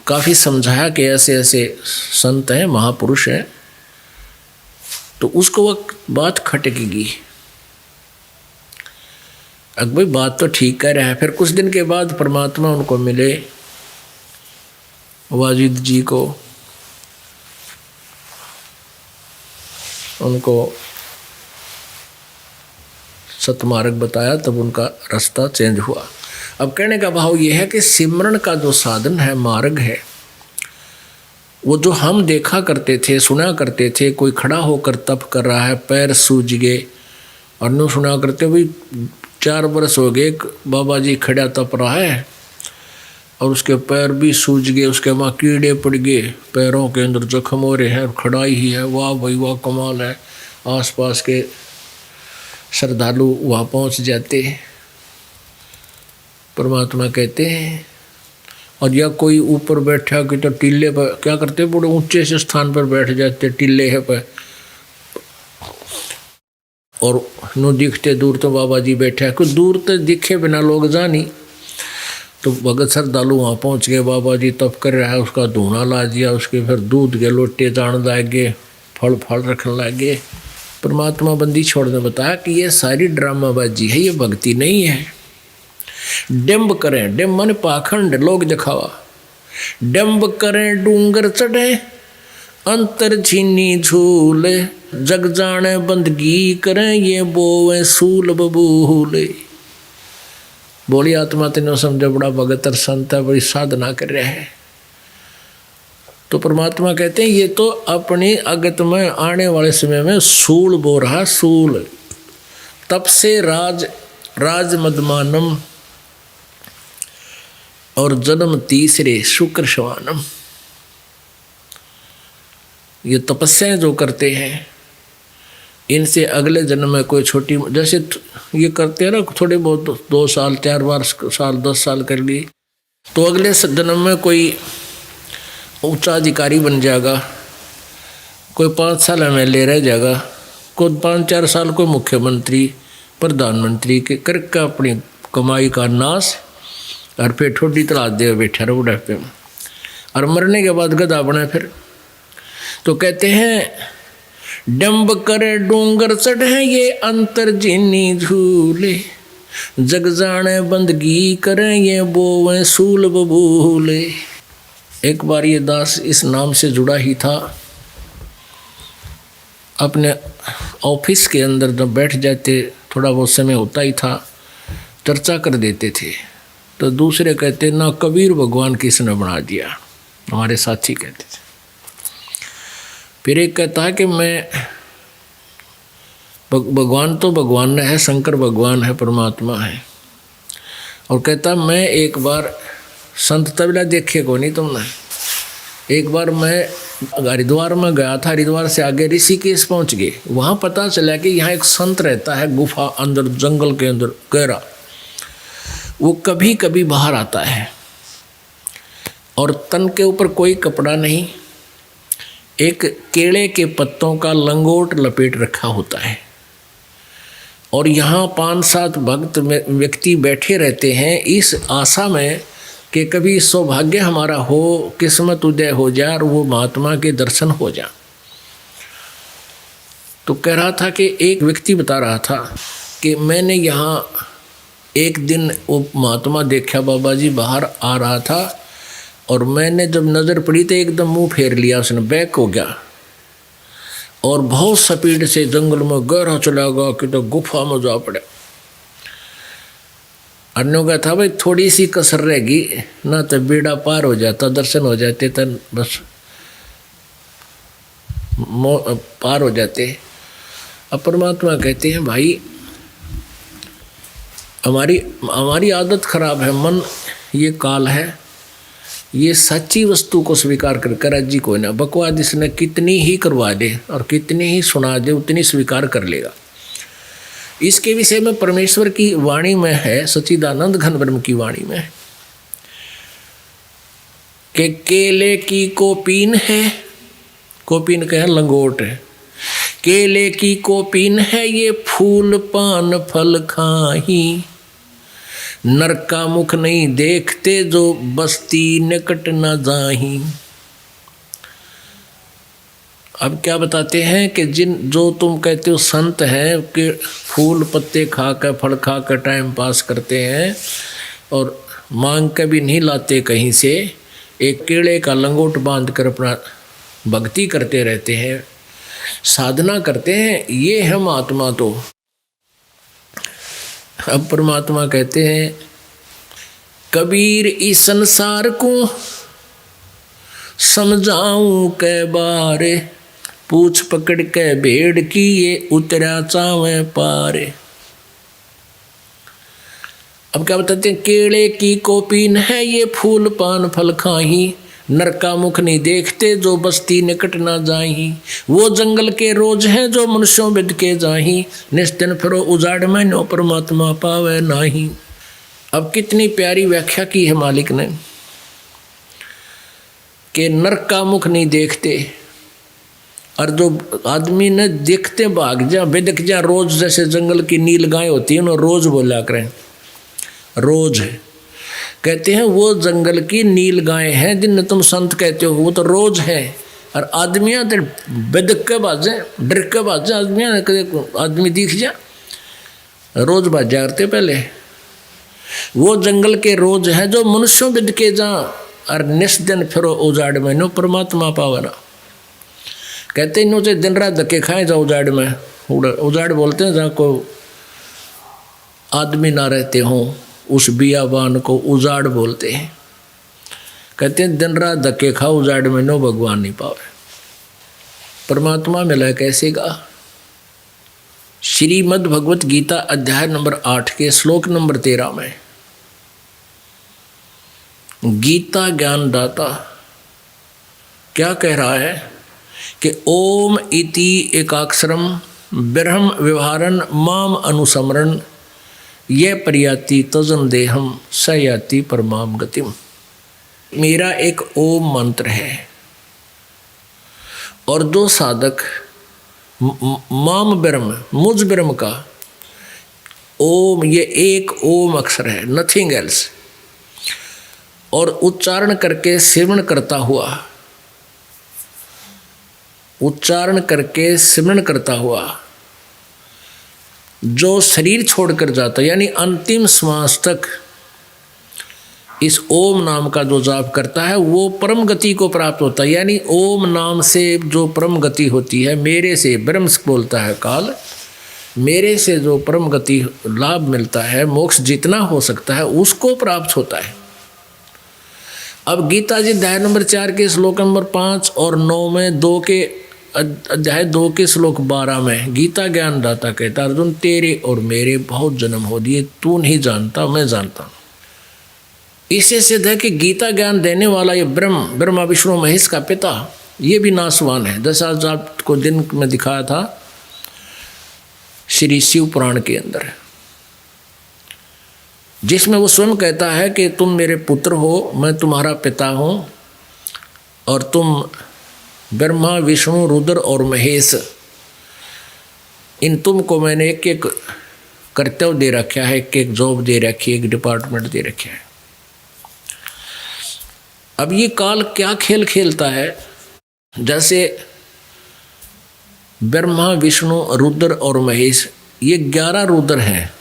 काफ़ी समझाया कि ऐसे ऐसे संत हैं, महापुरुष हैं, तो उसको वह बात खटकेगी। अब भाई बात तो ठीक कह रहा है। फिर कुछ दिन के बाद परमात्मा उनको मिले, वाजिद जी को, उनको सतमार्ग बताया, तब उनका रास्ता चेंज हुआ। अब कहने का भाव ये है कि सिमरन का जो साधन है, मार्ग है, वो जो हम देखा करते थे, सुना करते थे, कोई खड़ा होकर तप कर रहा है, पैर सूज गए, और नो सुना करते भाई 4 बरस हो गए बाबा जी खड़ा तप रहा है और उसके पैर भी सूज गए, उसके वहाँ कीड़े पड़ गए, पैरों के अंदर जख्म हो रहे हैं, खड़ा ही है, वाह भाई वाह कमाल है। आसपास के श्रद्धालु वहाँ पहुँच जाते हैं, परमात्मा कहते हैं। और या कोई ऊपर बैठा कि तो टीले पर क्या करते, बड़े ऊंचे से स्थान पर बैठ जाते, टीले है पर, और नो दिखते दूर तो बाबा जी बैठे हैं, कुछ दूर तक दिखे बिना लोग जानी। तो भगत श्रद्धालु वहाँ पहुँच गए, बाबा जी तप कर रहा है, उसका धूना ला दिया, उसके फिर दूध के लोटे जान लागे, फल फल रखने लगे। परमात्मा बंदी छोड़ने बताया कि ये सारी ड्रामाबाजी है, ये भक्ति नहीं है। डिम्ब करें, डिम्ब मन पाखंड, लोग दिखावा, डिम्ब करें डूंगर चढ़े, अंतर छीनी झूले, जग जाने बंदगी करें, ये बोवे सूल बबूले। बोली आत्मा तेनो समझे बड़ा भगत और संत है, बड़ी साधना कर रहे हैं। तो परमात्मा कहते हैं ये तो अपनी अगत में आने वाले समय में सूल बो रहा, सूल। तब से राज मदमानम, और जन्म तीसरे शुक्र शवानम। ये तपस्याएं जो करते हैं, इनसे अगले जन्म में कोई छोटी, जैसे ये करते हैं ना थोड़े बहुत 2 साल 4 साल 10 साल कर लिए, तो अगले जन्म में कोई उच्चा अधिकारी बन जाएगा, कोई 5 साल MLA रह जाएगा, कोई 5-4 साल कोई मुख्यमंत्री प्रधानमंत्री के करके अपनी कमाई का नाश, और फिर ठोडी तला दे बैठा रहो बुढ़ापे में, और मरने के बाद गधा बने फिर। तो कहते हैं डम्ब करे डूंगर चढ़े, ये अंतर जिनी झूले, जग जाने बंदगी करें, ये बोवे सूल बबूले। एक बार ये दास इस नाम से जुड़ा ही था, अपने ऑफिस के अंदर जब बैठ जाते, थोड़ा बहुत समय होता ही था, चर्चा कर देते थे। तो दूसरे कहते ना कबीर भगवान किसने बना दिया, हमारे साथी कहते थे। फिर एक कहता है कि मैं भगवान तो भगवान है, शंकर भगवान है, परमात्मा है। और कहता मैं एक बार संत तबला देखे को नहीं तुमने, एक बार मैं हरिद्वार में गया था, हरिद्वार से आगे ऋषिकेश पहुंच गए, वहाँ पता चला कि यहाँ एक संत रहता है गुफा अंदर, जंगल के अंदर गहरा, वो कभी कभी बाहर आता है, और तन के ऊपर कोई कपड़ा नहीं, एक केले के पत्तों का लंगोट लपेट रखा होता है, और यहाँ 5-7 भक्त व्यक्ति बैठे रहते हैं इस आशा में कि कभी सौभाग्य हमारा हो, किस्मत उदय हो जाए और वो महात्मा के दर्शन हो जाए। तो कह रहा था कि एक व्यक्ति बता रहा था कि मैंने यहाँ एक दिन वो महात्मा देखा, बाबा जी बाहर आ रहा था, और मैंने जब नज़र पड़ी तो एकदम मुंह फेर लिया उसने, बैक हो गया, और बहुत स्पीड से जंगल में गहरा चला गया कि तो गुफा में जा पड़ा। अन्यों का था भाई थोड़ी सी कसर रहेगी ना तो बेड़ा पार हो जाता, दर्शन हो जाते तो बस पार हो जाते। अब परमात्मा कहते हैं भाई हमारी आदत खराब है, मन ये काल है, ये सच्ची वस्तु को स्वीकार कर जी कोई ना, बकवाद इसने कितनी ही करवा दे और कितनी ही सुना दे उतनी स्वीकार कर लेगा। इसके विषय में परमेश्वर की वाणी में है, सच्चिदानंद घन ब्रह्म की वाणी में कि केले की कोपीन है, कोपीन कहे लंगोट है, केले की कोपीन है ये फूल पान फल खाही, नर का मुख नहीं देखते जो बस्ती निकट न जाही। अब क्या बताते हैं कि जो तुम कहते हो संत हैं कि फूल पत्ते खा कर फल खा कर टाइम पास करते हैं और मांग के भी नहीं लाते कहीं से, एक केले का लंगोट बांध कर अपना भक्ति करते रहते हैं, साधना करते हैं, ये है महात्मा। तो अब परमात्मा कहते हैं कबीर इस संसार को समझाऊं कै बारे, पूछ पकड़ के भेड़ की ये उतरा चावे पारे। अब क्या बताते हैं, केले की कोपीन है ये फूल पान फल खाही, नर का मुख नहीं देखते जो बस्ती निकट ना जाही, वो जंगल के रोज हैं जो मनुष्यों बिद के जाही, निस्तिन फिरो उजाड़ में नो परमात्मा पावे नाही। अब कितनी प्यारी व्याख्या की है मालिक ने कि नर का मुख नहीं देखते, और जो आदमी ने देखते भाग जा बिदक जा, रोज जैसे जंगल की नील गाय होती है ना, रोज बोला करें, रोज है कहते हैं वो जंगल की नील गाय है जिन्हें तुम संत कहते हो, वो तो रोज है। और आदमियाँ तो बेदक के बाजे डर के बाजे, आदमी दिख जा रोज बाजा करते पहले, वो जंगल के रोज है जो मनुष्यों बिद के जा, और निस दिन फिरो उजाड़ में नो परमात्मा पावना। कहते इन से दिन रात धक्के खाए जाओ उजाड़ में, उजाड़ बोलते हैं जहाँ को आदमी ना रहते हों, उस बियाबान को उजाड़ बोलते हैं। कहते हैं दिन रात धक्के खाओ उजाड़ में नो भगवान नहीं पावे, परमात्मा मिला कैसे गा। श्रीमद् भगवत गीता अध्याय नंबर 8 के श्लोक नंबर 13 में गीता ज्ञान दाता क्या कह रहा है कि ओम इति एकाक्षरम ब्रह्म व्यवहारन माम अनुसमरण ये प्रयाति तजन देहम सयाति परमाम गतिम। मेरा एक ओम मंत्र है और दो साधक माम ब्रह्म मुझ ब्रह्म का ओम, ये एक ओम अक्षर है, नथिंग एल्स, और उच्चारण करके सिमरण करता हुआ, उच्चारण करके सिमरण करता हुआ जो शरीर छोड़कर जाता, यानी अंतिम श्वास तक इस ओम नाम का जो जाप करता है वो परम गति को प्राप्त होता है। यानी ओम नाम से जो परम गति होती है, मेरे से ब्रह्म बोलता है काल, मेरे से जो परम गति लाभ मिलता है, मोक्ष जितना हो सकता है उसको प्राप्त होता है। अब गीता जी अध्याय नंबर 4 के श्लोक नंबर 5 और 9 में अध्याय 2 के श्लोक 12 में गीता ज्ञान दाता कहता, अर्जुन तेरे और मेरे बहुत जन्म हो दिए, तू नहीं जानता मैं जानता हूँ। इससे सिद्ध है कि गीता ज्ञान देने वाला ये ब्रह्मा विष्णु महेश का पिता ये भी नासवान है। जैसा आज आपको दिन में दिखाया था श्री शिव पुराण के अंदर, जिसमें वो स्वयं कहता है कि तुम मेरे पुत्र हो, मैं तुम्हारा पिता हूँ, और तुम ब्रह्मा विष्णु रुद्र और महेश, इन तुमको मैंने एक एक कर्तव्य दे रखा है, एक एक जॉब दे रखी है, एक डिपार्टमेंट दे रखा है। अब ये काल क्या खेल खेलता है, जैसे ब्रह्मा विष्णु रुद्र और महेश ये 11 रुद्र हैं।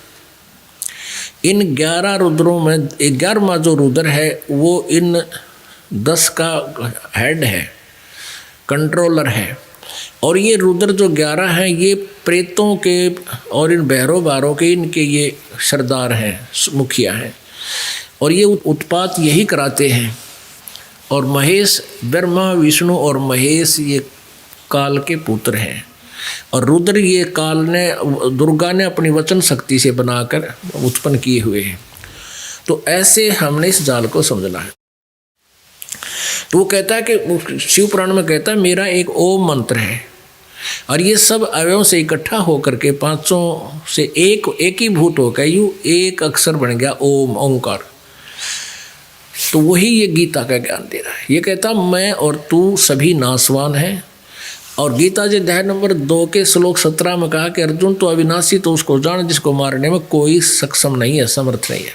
इन 11 रुद्रों में 11वां जो रुद्र है वो इन 10 का हेड है, कंट्रोलर है। और ये रुद्र जो 11 हैं ये प्रेतों के और इन भैरव बारों के इनके ये सरदार हैं, मुखिया हैं, और ये उत्पात यही कराते हैं। और महेश, ब्रह्मा विष्णु और महेश ये काल के पुत्र हैं, और रुद्र ये काल ने, दुर्गा ने अपनी वचन शक्ति से बनाकर उत्पन्न किए हुए हैं। तो ऐसे हमने इस जाल को समझना है। तो वो कहता है कि शिव पुराण में कहता है मेरा एक ओम मंत्र है और ये सब अवयवों से इकट्ठा होकर के पांचों से एक ही भूत होकर यूं एक अक्षर बन गया ओम, ओंकार। तो वही ये गीता का ज्ञान दे रहा है। ये कहता मैं और तू सभी नासवान हैं। और गीता जी अध्याय नंबर 2 के श्लोक 17 में कहा कि अर्जुन तो अविनाशी तो उसको जान जिसको मारने में कोई सक्षम नहीं है, समर्थ नहीं है,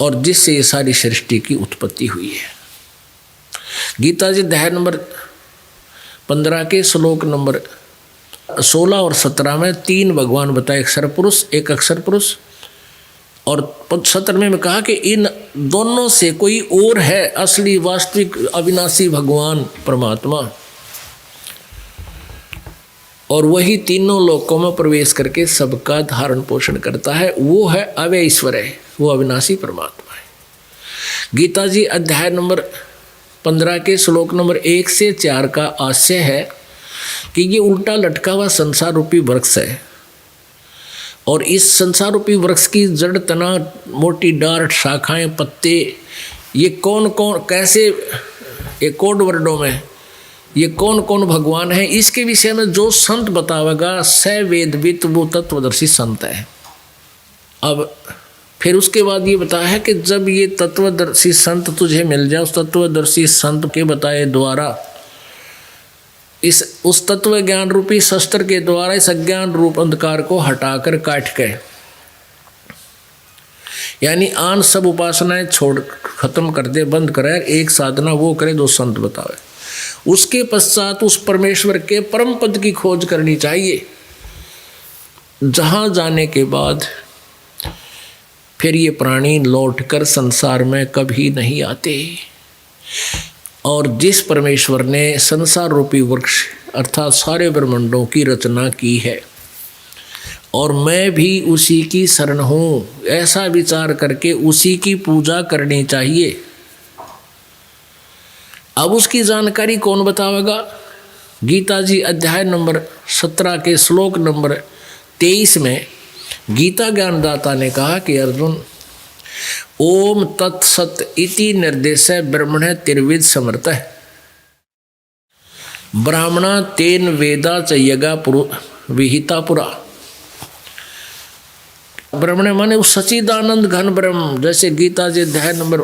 और जिससे ये सारी सृष्टि की उत्पत्ति हुई है। गीता जी अध्याय नंबर 15 के श्लोक नंबर 16 और 17 में 3 भगवान बताए, एक सरपुरुष एक अक्षर पुरुष, और 17वें में कहा कि इन दोनों से कोई और है असली वास्तविक अविनाशी भगवान परमात्मा, और वही तीनों लोकों में प्रवेश करके सबका धारण पोषण करता है। वो है अव्यय ईश्वर है, वो अविनाशी परमात्मा है। गीता जी अध्याय नंबर 15 के श्लोक नंबर 1 से 4 का आशय है कि ये उल्टा लटका हुआ संसार रूपी वृक्ष है, और इस संसार रूपी वृक्ष की जड़, तना, मोटी डार्ट, शाखाएं, पत्ते, ये कौन कौन कैसे, एक कोड वर्डों में ये कौन कौन भगवान है, इसके विषय में जो संत बतावेगा स वेदवित वो तत्वदर्शी संत है। अब फिर उसके बाद ये बताया है कि जब ये तत्वदर्शी संत तुझे मिल जाए, उस तत्वदर्शी संत के बताए द्वारा उस तत्व ज्ञान रूपी शस्त्र के द्वारा इस अज्ञान रूप अंधकार को हटाकर काट के, यानी आन सब उपासनाएं छोड़ खत्म कर दे, बंद करे, एक साधना वो करे जो संत बतावे। उसके पश्चात उस परमेश्वर के परम पद की खोज करनी चाहिए, जहां जाने के बाद फिर ये प्राणी लौटकर संसार में कभी नहीं आते। और जिस परमेश्वर ने संसार रूपी वृक्ष अर्थात सारे ब्रह्मांडों की रचना की है, और मैं भी उसी की शरण हूँ, ऐसा विचार करके उसी की पूजा करनी चाहिए। अब उसकी जानकारी कौन बतावेगा? गीता जी अध्याय नंबर 17 के श्लोक नंबर 23 में गीता ज्ञानदाता ने कहा कि अर्जुन, ओम तत्सत इति निर्देश ब्रह्मण तिर्विद समर्थ ब्राह्मणा तेन वेदा च यगा विहिता पुरा। ब्रह्मण माने उस सच्चिदानंद घन ब्रह्म, जैसे गीता जी अध्याय नंबर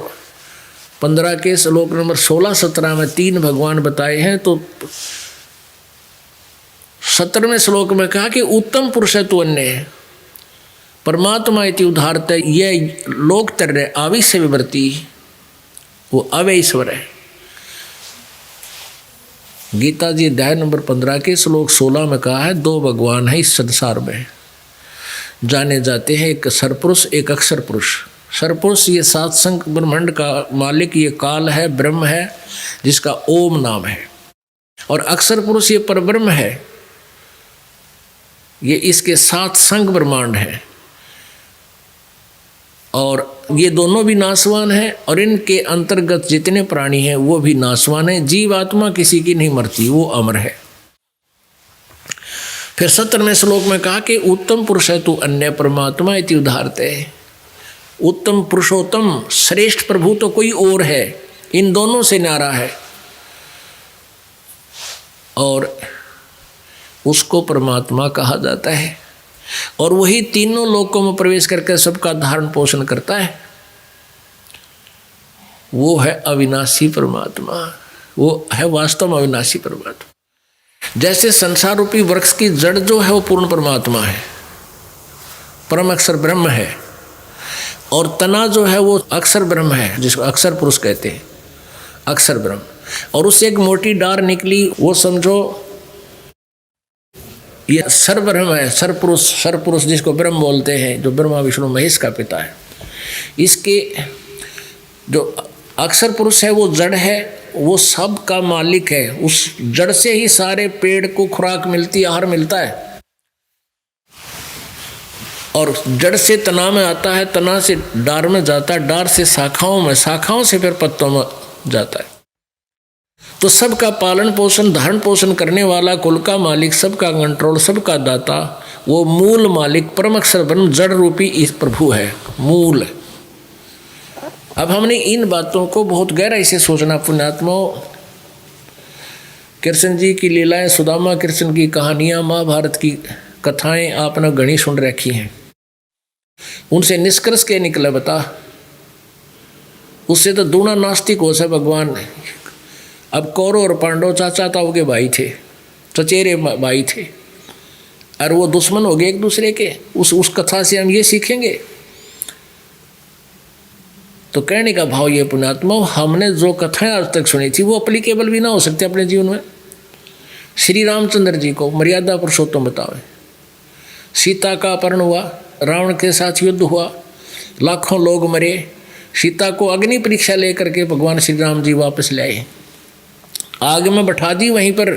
15 के श्लोक नंबर 16-17 में 3 भगवान बताए हैं, तो 17वें श्लोक में कहा कि उत्तम पुरुष है तो अन्य है परमात्मा इति उदाहरत, यह लोकतर्य आविश्य विवर्ती, वो अव्यय ईश्वर है। गीता जी अध्याय नंबर 15 के श्लोक 16 में कहा है 2 भगवान है इस संसार में जाने जाते हैं, एक सरपुरुष एक अक्षर पुरुष। सरपुरुष ये 7 संख ब्रह्मांड का मालिक, ये काल है, ब्रह्म है जिसका ओम नाम है, और अक्षर पुरुष ये परब्रह्म है, ये इसके 7 संख ब्रह्मांड है, और ये दोनों भी नाशवान हैं, और इनके अंतर्गत जितने प्राणी हैं वो भी नाशवान हैं। जीव आत्मा किसी की नहीं मरती, वो अमर है। फिर 17वें श्लोक में कहा कि उत्तम पुरुष है तू अन्य परमात्मा इति उदाहरते, उत्तम पुरुषोत्तम श्रेष्ठ प्रभु तो कोई और है, इन दोनों से न्यारा है, और उसको परमात्मा कहा जाता है, और वही तीनों लोकों में प्रवेश करके सबका धारण पोषण करता है। वो है अविनाशी परमात्मा, वो है वास्तव में अविनाशी परमात्मा। जैसे संसार रूपी वृक्ष की जड़ जो है वो पूर्ण परमात्मा है, परम अक्षर ब्रह्म है, और तना जो है वो अक्षर ब्रह्म है जिसको अक्षर पुरुष कहते हैं, अक्षर ब्रह्म, और उससे एक मोटी डार निकली, वो समझो ये सर्वब्रह्म है, सरपुरुष जिसको ब्रह्म बोलते हैं, जो ब्रह्मा विष्णु महेश का पिता है। इसके जो अक्षर पुरुष है वो जड़ है, वो सब का मालिक है, उस जड़ से ही सारे पेड़ को खुराक मिलती, आहार मिलता है, और जड़ से तना में आता है, तना से डार में जाता है, डार से शाखाओं में, शाखाओं से फिर पत्तों में जाता है। तो सबका पालन पोषण धारण पोषण करने वाला, कुल का मालिक, सबका कंट्रोल, सबका दाता, वो मूल मालिक परम अक्षर ब्रह्म जड़ रूपी इस प्रभु है, मूल। अब हमने इन बातों को बहुत गहराई से सोचना। पुण्यात्मा, कृष्ण जी की लीलाएं, सुदामा कृष्ण की कहानियां, महाभारत की कथाएं आपने घनी सुन रखी हैं। उनसे निष्कर्ष क्या निकला बता? उससे तो दूना नास्तिक हो सा भगवान। अब कौरव और पांडव चाचा ताऊ के भाई थे, चचेरे भाई थे, और वो दुश्मन हो गए एक दूसरे के। उस कथा से हम ये सीखेंगे। तो कहने का भाव ये पुण्यात्मा, हमने जो कथाएं आज तक सुनी थी वो अप्लीकेबल भी ना हो सकते अपने जीवन में। श्री रामचंद्र जी को मर्यादा पुरुषोत्तम बतावे, सीता का अपहरण हुआ, रावण के साथ युद्ध हुआ, लाखों लोग मरे, सीता को अग्नि परीक्षा लेकर के भगवान श्री राम जी वापस ले आए, आग में बैठा दी वहीं पर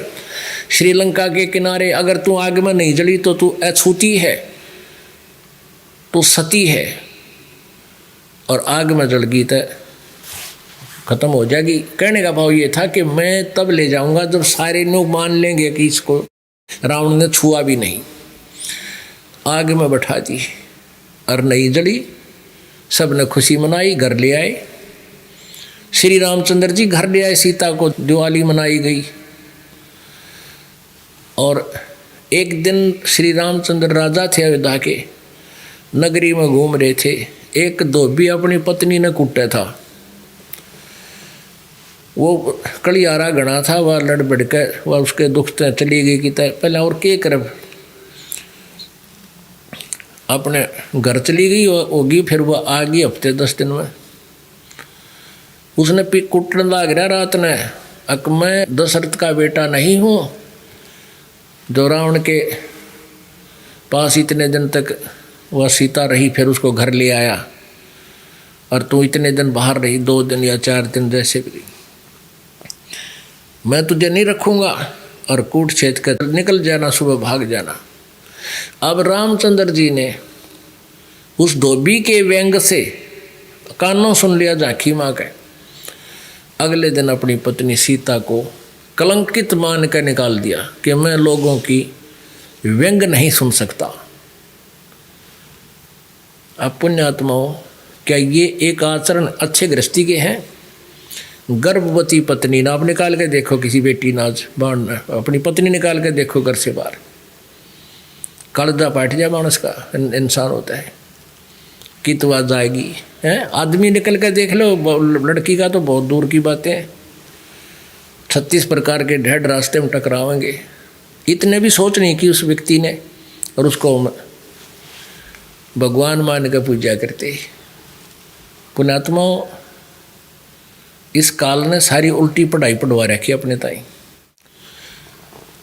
श्रीलंका के किनारे। अगर तू आग में नहीं जली तो तू अछूती है, तू सती है, और आग में जल गई तो खत्म हो जाएगी। कहने का भाव ये था कि मैं तब ले जाऊंगा जब सारे लोग मान लेंगे कि इसको रावण ने छुआ भी नहीं। आग में बैठा दी और नहीं जली, सब ने खुशी मनाई, घर ले आए। श्री रामचंद्र जी घर ले आए, सीता को दिवाली मनाई गई। और एक दिन श्री रामचंद्र राजा थे अयोध्या के, नगरी में घूम रहे थे। एक धोबी अपनी पत्नी ने कूटा था, वो कलियारा गणा था, वह लड़ बढ़ कर वह उसके दुख से चली गई कि पहले और के कर अपने घर चली गई होगी। फिर वह आ गई हफ्ते 10 दिन में। उसने कुटन लाग रहा रात ने, अक मैं दशरथ का बेटा नहीं हूँ जो रावण के पास इतने दिन तक वह सीता रही, फिर उसको घर ले आया, और तू इतने दिन बाहर रही, 2 दिन या 4 दिन जैसे भी, मैं तुझे नहीं रखूँगा और कूट छेद कर निकल जाना, सुबह भाग जाना। अब रामचंद्र जी ने उस धोबी के व्यंग से कानों सुन लिया झांकी माँ के। अगले दिन अपनी पत्नी सीता को कलंकित मान कर निकाल दिया कि मैं लोगों की व्यंग नहीं सुन सकता। अब पुण्यात्माओं, क्या ये एक आचरण अच्छे गृहस्थी के हैं? गर्भवती पत्नी ना आप निकाल के देखो, किसी बेटी नाज बाण अपनी पत्नी निकाल के देखो घर से बाहर, कालजा पाट जाए मानस का इंसान होता है कि तो आ जाएगी है। आदमी निकल कर देख लो, लड़की का तो बहुत दूर की बातें हैं। 36 प्रकार के ढेड रास्ते में टकरावेंगे, इतने भी सोच नहीं कि उस व्यक्ति ने, और उसको भगवान मान कर पूजा करते। पुण्यात्माओं, इस काल ने सारी उल्टी पढ़ाई पढ़वा रखी अपने ताई,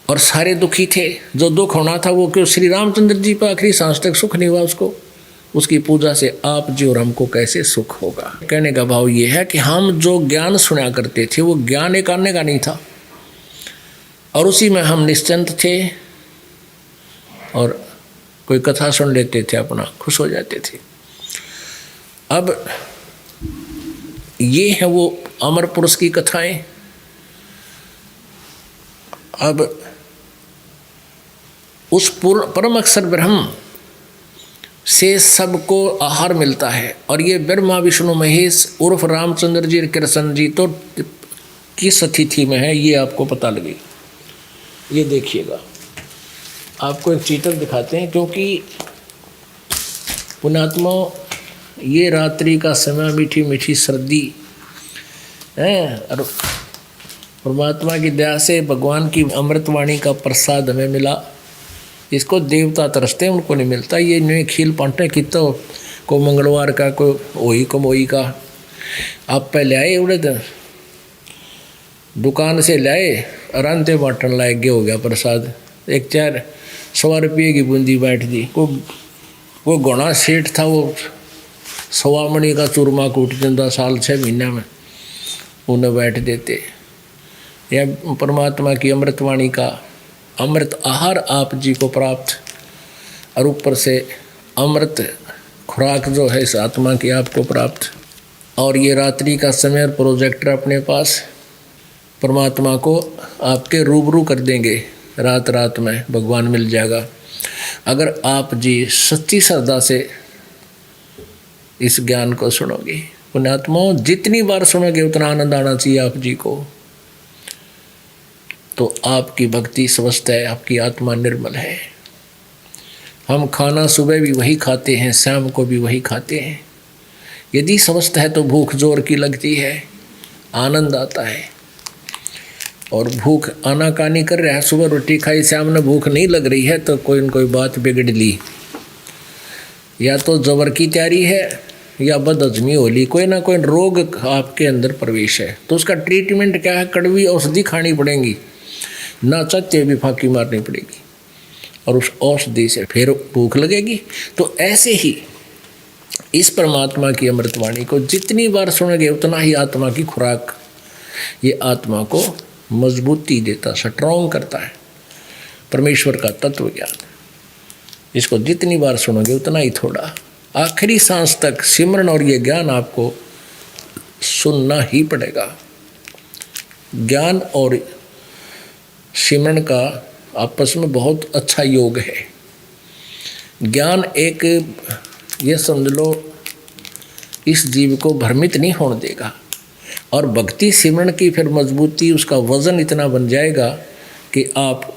और सारे दुखी थे। जो दुख होना था वो क्यों? श्री रामचंद्र जी पर आखिरी सांस तक सुख नहीं हुआ उसको, उसकी पूजा से आप जी और हमको कैसे सुख होगा? कहने का भाव ये है कि हम जो ज्ञान सुना करते थे वो ज्ञान एक आने का नहीं था, और उसी में हम निश्चिंत थे, और कोई कथा सुन लेते थे, अपना खुश हो जाते थे। अब ये है वो अमर पुरुष की कथाएं। अब उस परम अक्षर ब्रह्म से सबको आहार मिलता है, और ये ब्रह्मा विष्णु महेश उर्फ रामचंद्र जी कृष्ण जी तो किस अतिथि में है ये आपको पता लगेगा। ये देखिएगा, आपको एक चित्र दिखाते हैं, क्योंकि पुण्यात्मा ये रात्रि का समय, मीठी मीठी सर्दी है, और परमात्मा की दया से भगवान की अमृतवाणी का प्रसाद हमें मिला। इसको देवता तरसते हैं, उनको नहीं मिलता। ये न्यू खील पांटे की तो को मंगलवार का, को ओही को मोही का आप पहले आए उड़े दुकान से लाए, अरानते बांटन लायक गए, हो गया प्रसाद। एक 400 रुपये की बूंदी बैठ दी। वो घोड़ा सेठ था, वो 1.25 मणि का चूरमा कूट देता साल 6 महीने में, उन्हें बैठ देते। या परमात्मा की अमृतवाणी का अमृत आहार आप जी को प्राप्त, और ऊपर से अमृत खुराक जो है इस आत्मा की आपको प्राप्त। और ये रात्रि का समय, प्रोजेक्टर अपने पास, परमात्मा को आपके रूबरू कर देंगे। रात रात में भगवान मिल जाएगा, अगर आप जी सच्ची श्रद्धा से इस ज्ञान को सुनोगे। पुण्यात्माओं, जितनी बार सुनोगे उतना आनंद आना चाहिए आप जी को, तो आपकी भक्ति स्वस्थ है, आपकी आत्मा निर्मल है। हम खाना सुबह भी वही खाते हैं, शाम को भी वही खाते हैं। यदि स्वस्थ है तो भूख जोर की लगती है, आनंद आता है। और भूख आनाकानी कर रहा है, सुबह रोटी खाई, शाम में भूख नहीं लग रही है, तो कोई न कोई बात बिगड़ ली, या तो जबर की तैयारी है या बदहजमी हो ली, कोई ना कोई रोग आपके अंदर प्रवेश है। तो उसका ट्रीटमेंट क्या है? कड़वी औषधि खानी पड़ेगी, ना चाहते भी फांकी मारनी पड़ेगी, और उस औषधि से फिर भूख लगेगी। तो ऐसे ही इस परमात्मा की अमृतवाणी को जितनी बार सुनोगे उतना ही आत्मा की खुराक, ये आत्मा को मजबूती देता, स्ट्रॉन्ग करता है। परमेश्वर का तत्व ज्ञान, इसको जितनी बार सुनोगे उतना ही थोड़ा, आखिरी सांस तक सिमरन और ये ज्ञान आपको सुनना ही पड़ेगा। ज्ञान और सिमरन का आपस में बहुत अच्छा योग है। ज्ञान एक, ये समझ लो, इस जीव को भ्रमित नहीं होने देगा, और भक्ति सिमरन की फिर मजबूती, उसका वजन इतना बन जाएगा कि आप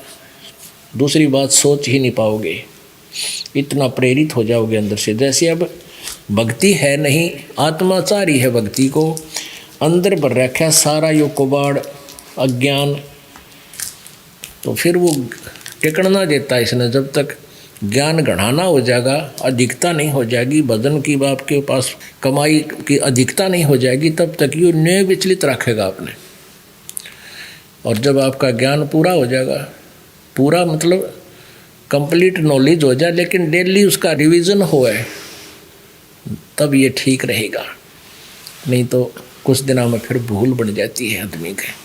दूसरी बात सोच ही नहीं पाओगे, इतना प्रेरित हो जाओगे अंदर से। जैसे अब भक्ति है नहीं, आत्मा चाह रही है भक्ति को, अंदर भर रखा सारा यो कुबाड़ अज्ञान, तो फिर वो टिकना देता इसने। जब तक ज्ञान घटाना हो जाएगा, अधिकता नहीं हो जाएगी, भजन की आपके पास कमाई की अधिकता नहीं हो जाएगी, तब तक ये न्याय विचलित रखेगा आपने। और जब आपका ज्ञान पूरा हो जाएगा, पूरा मतलब कंप्लीट नॉलेज हो जाए, लेकिन डेली उसका रिवीजन हो, तब ये ठीक रहेगा। नहीं तो कुछ दिनों में फिर भूल बन जाती है आदमी के।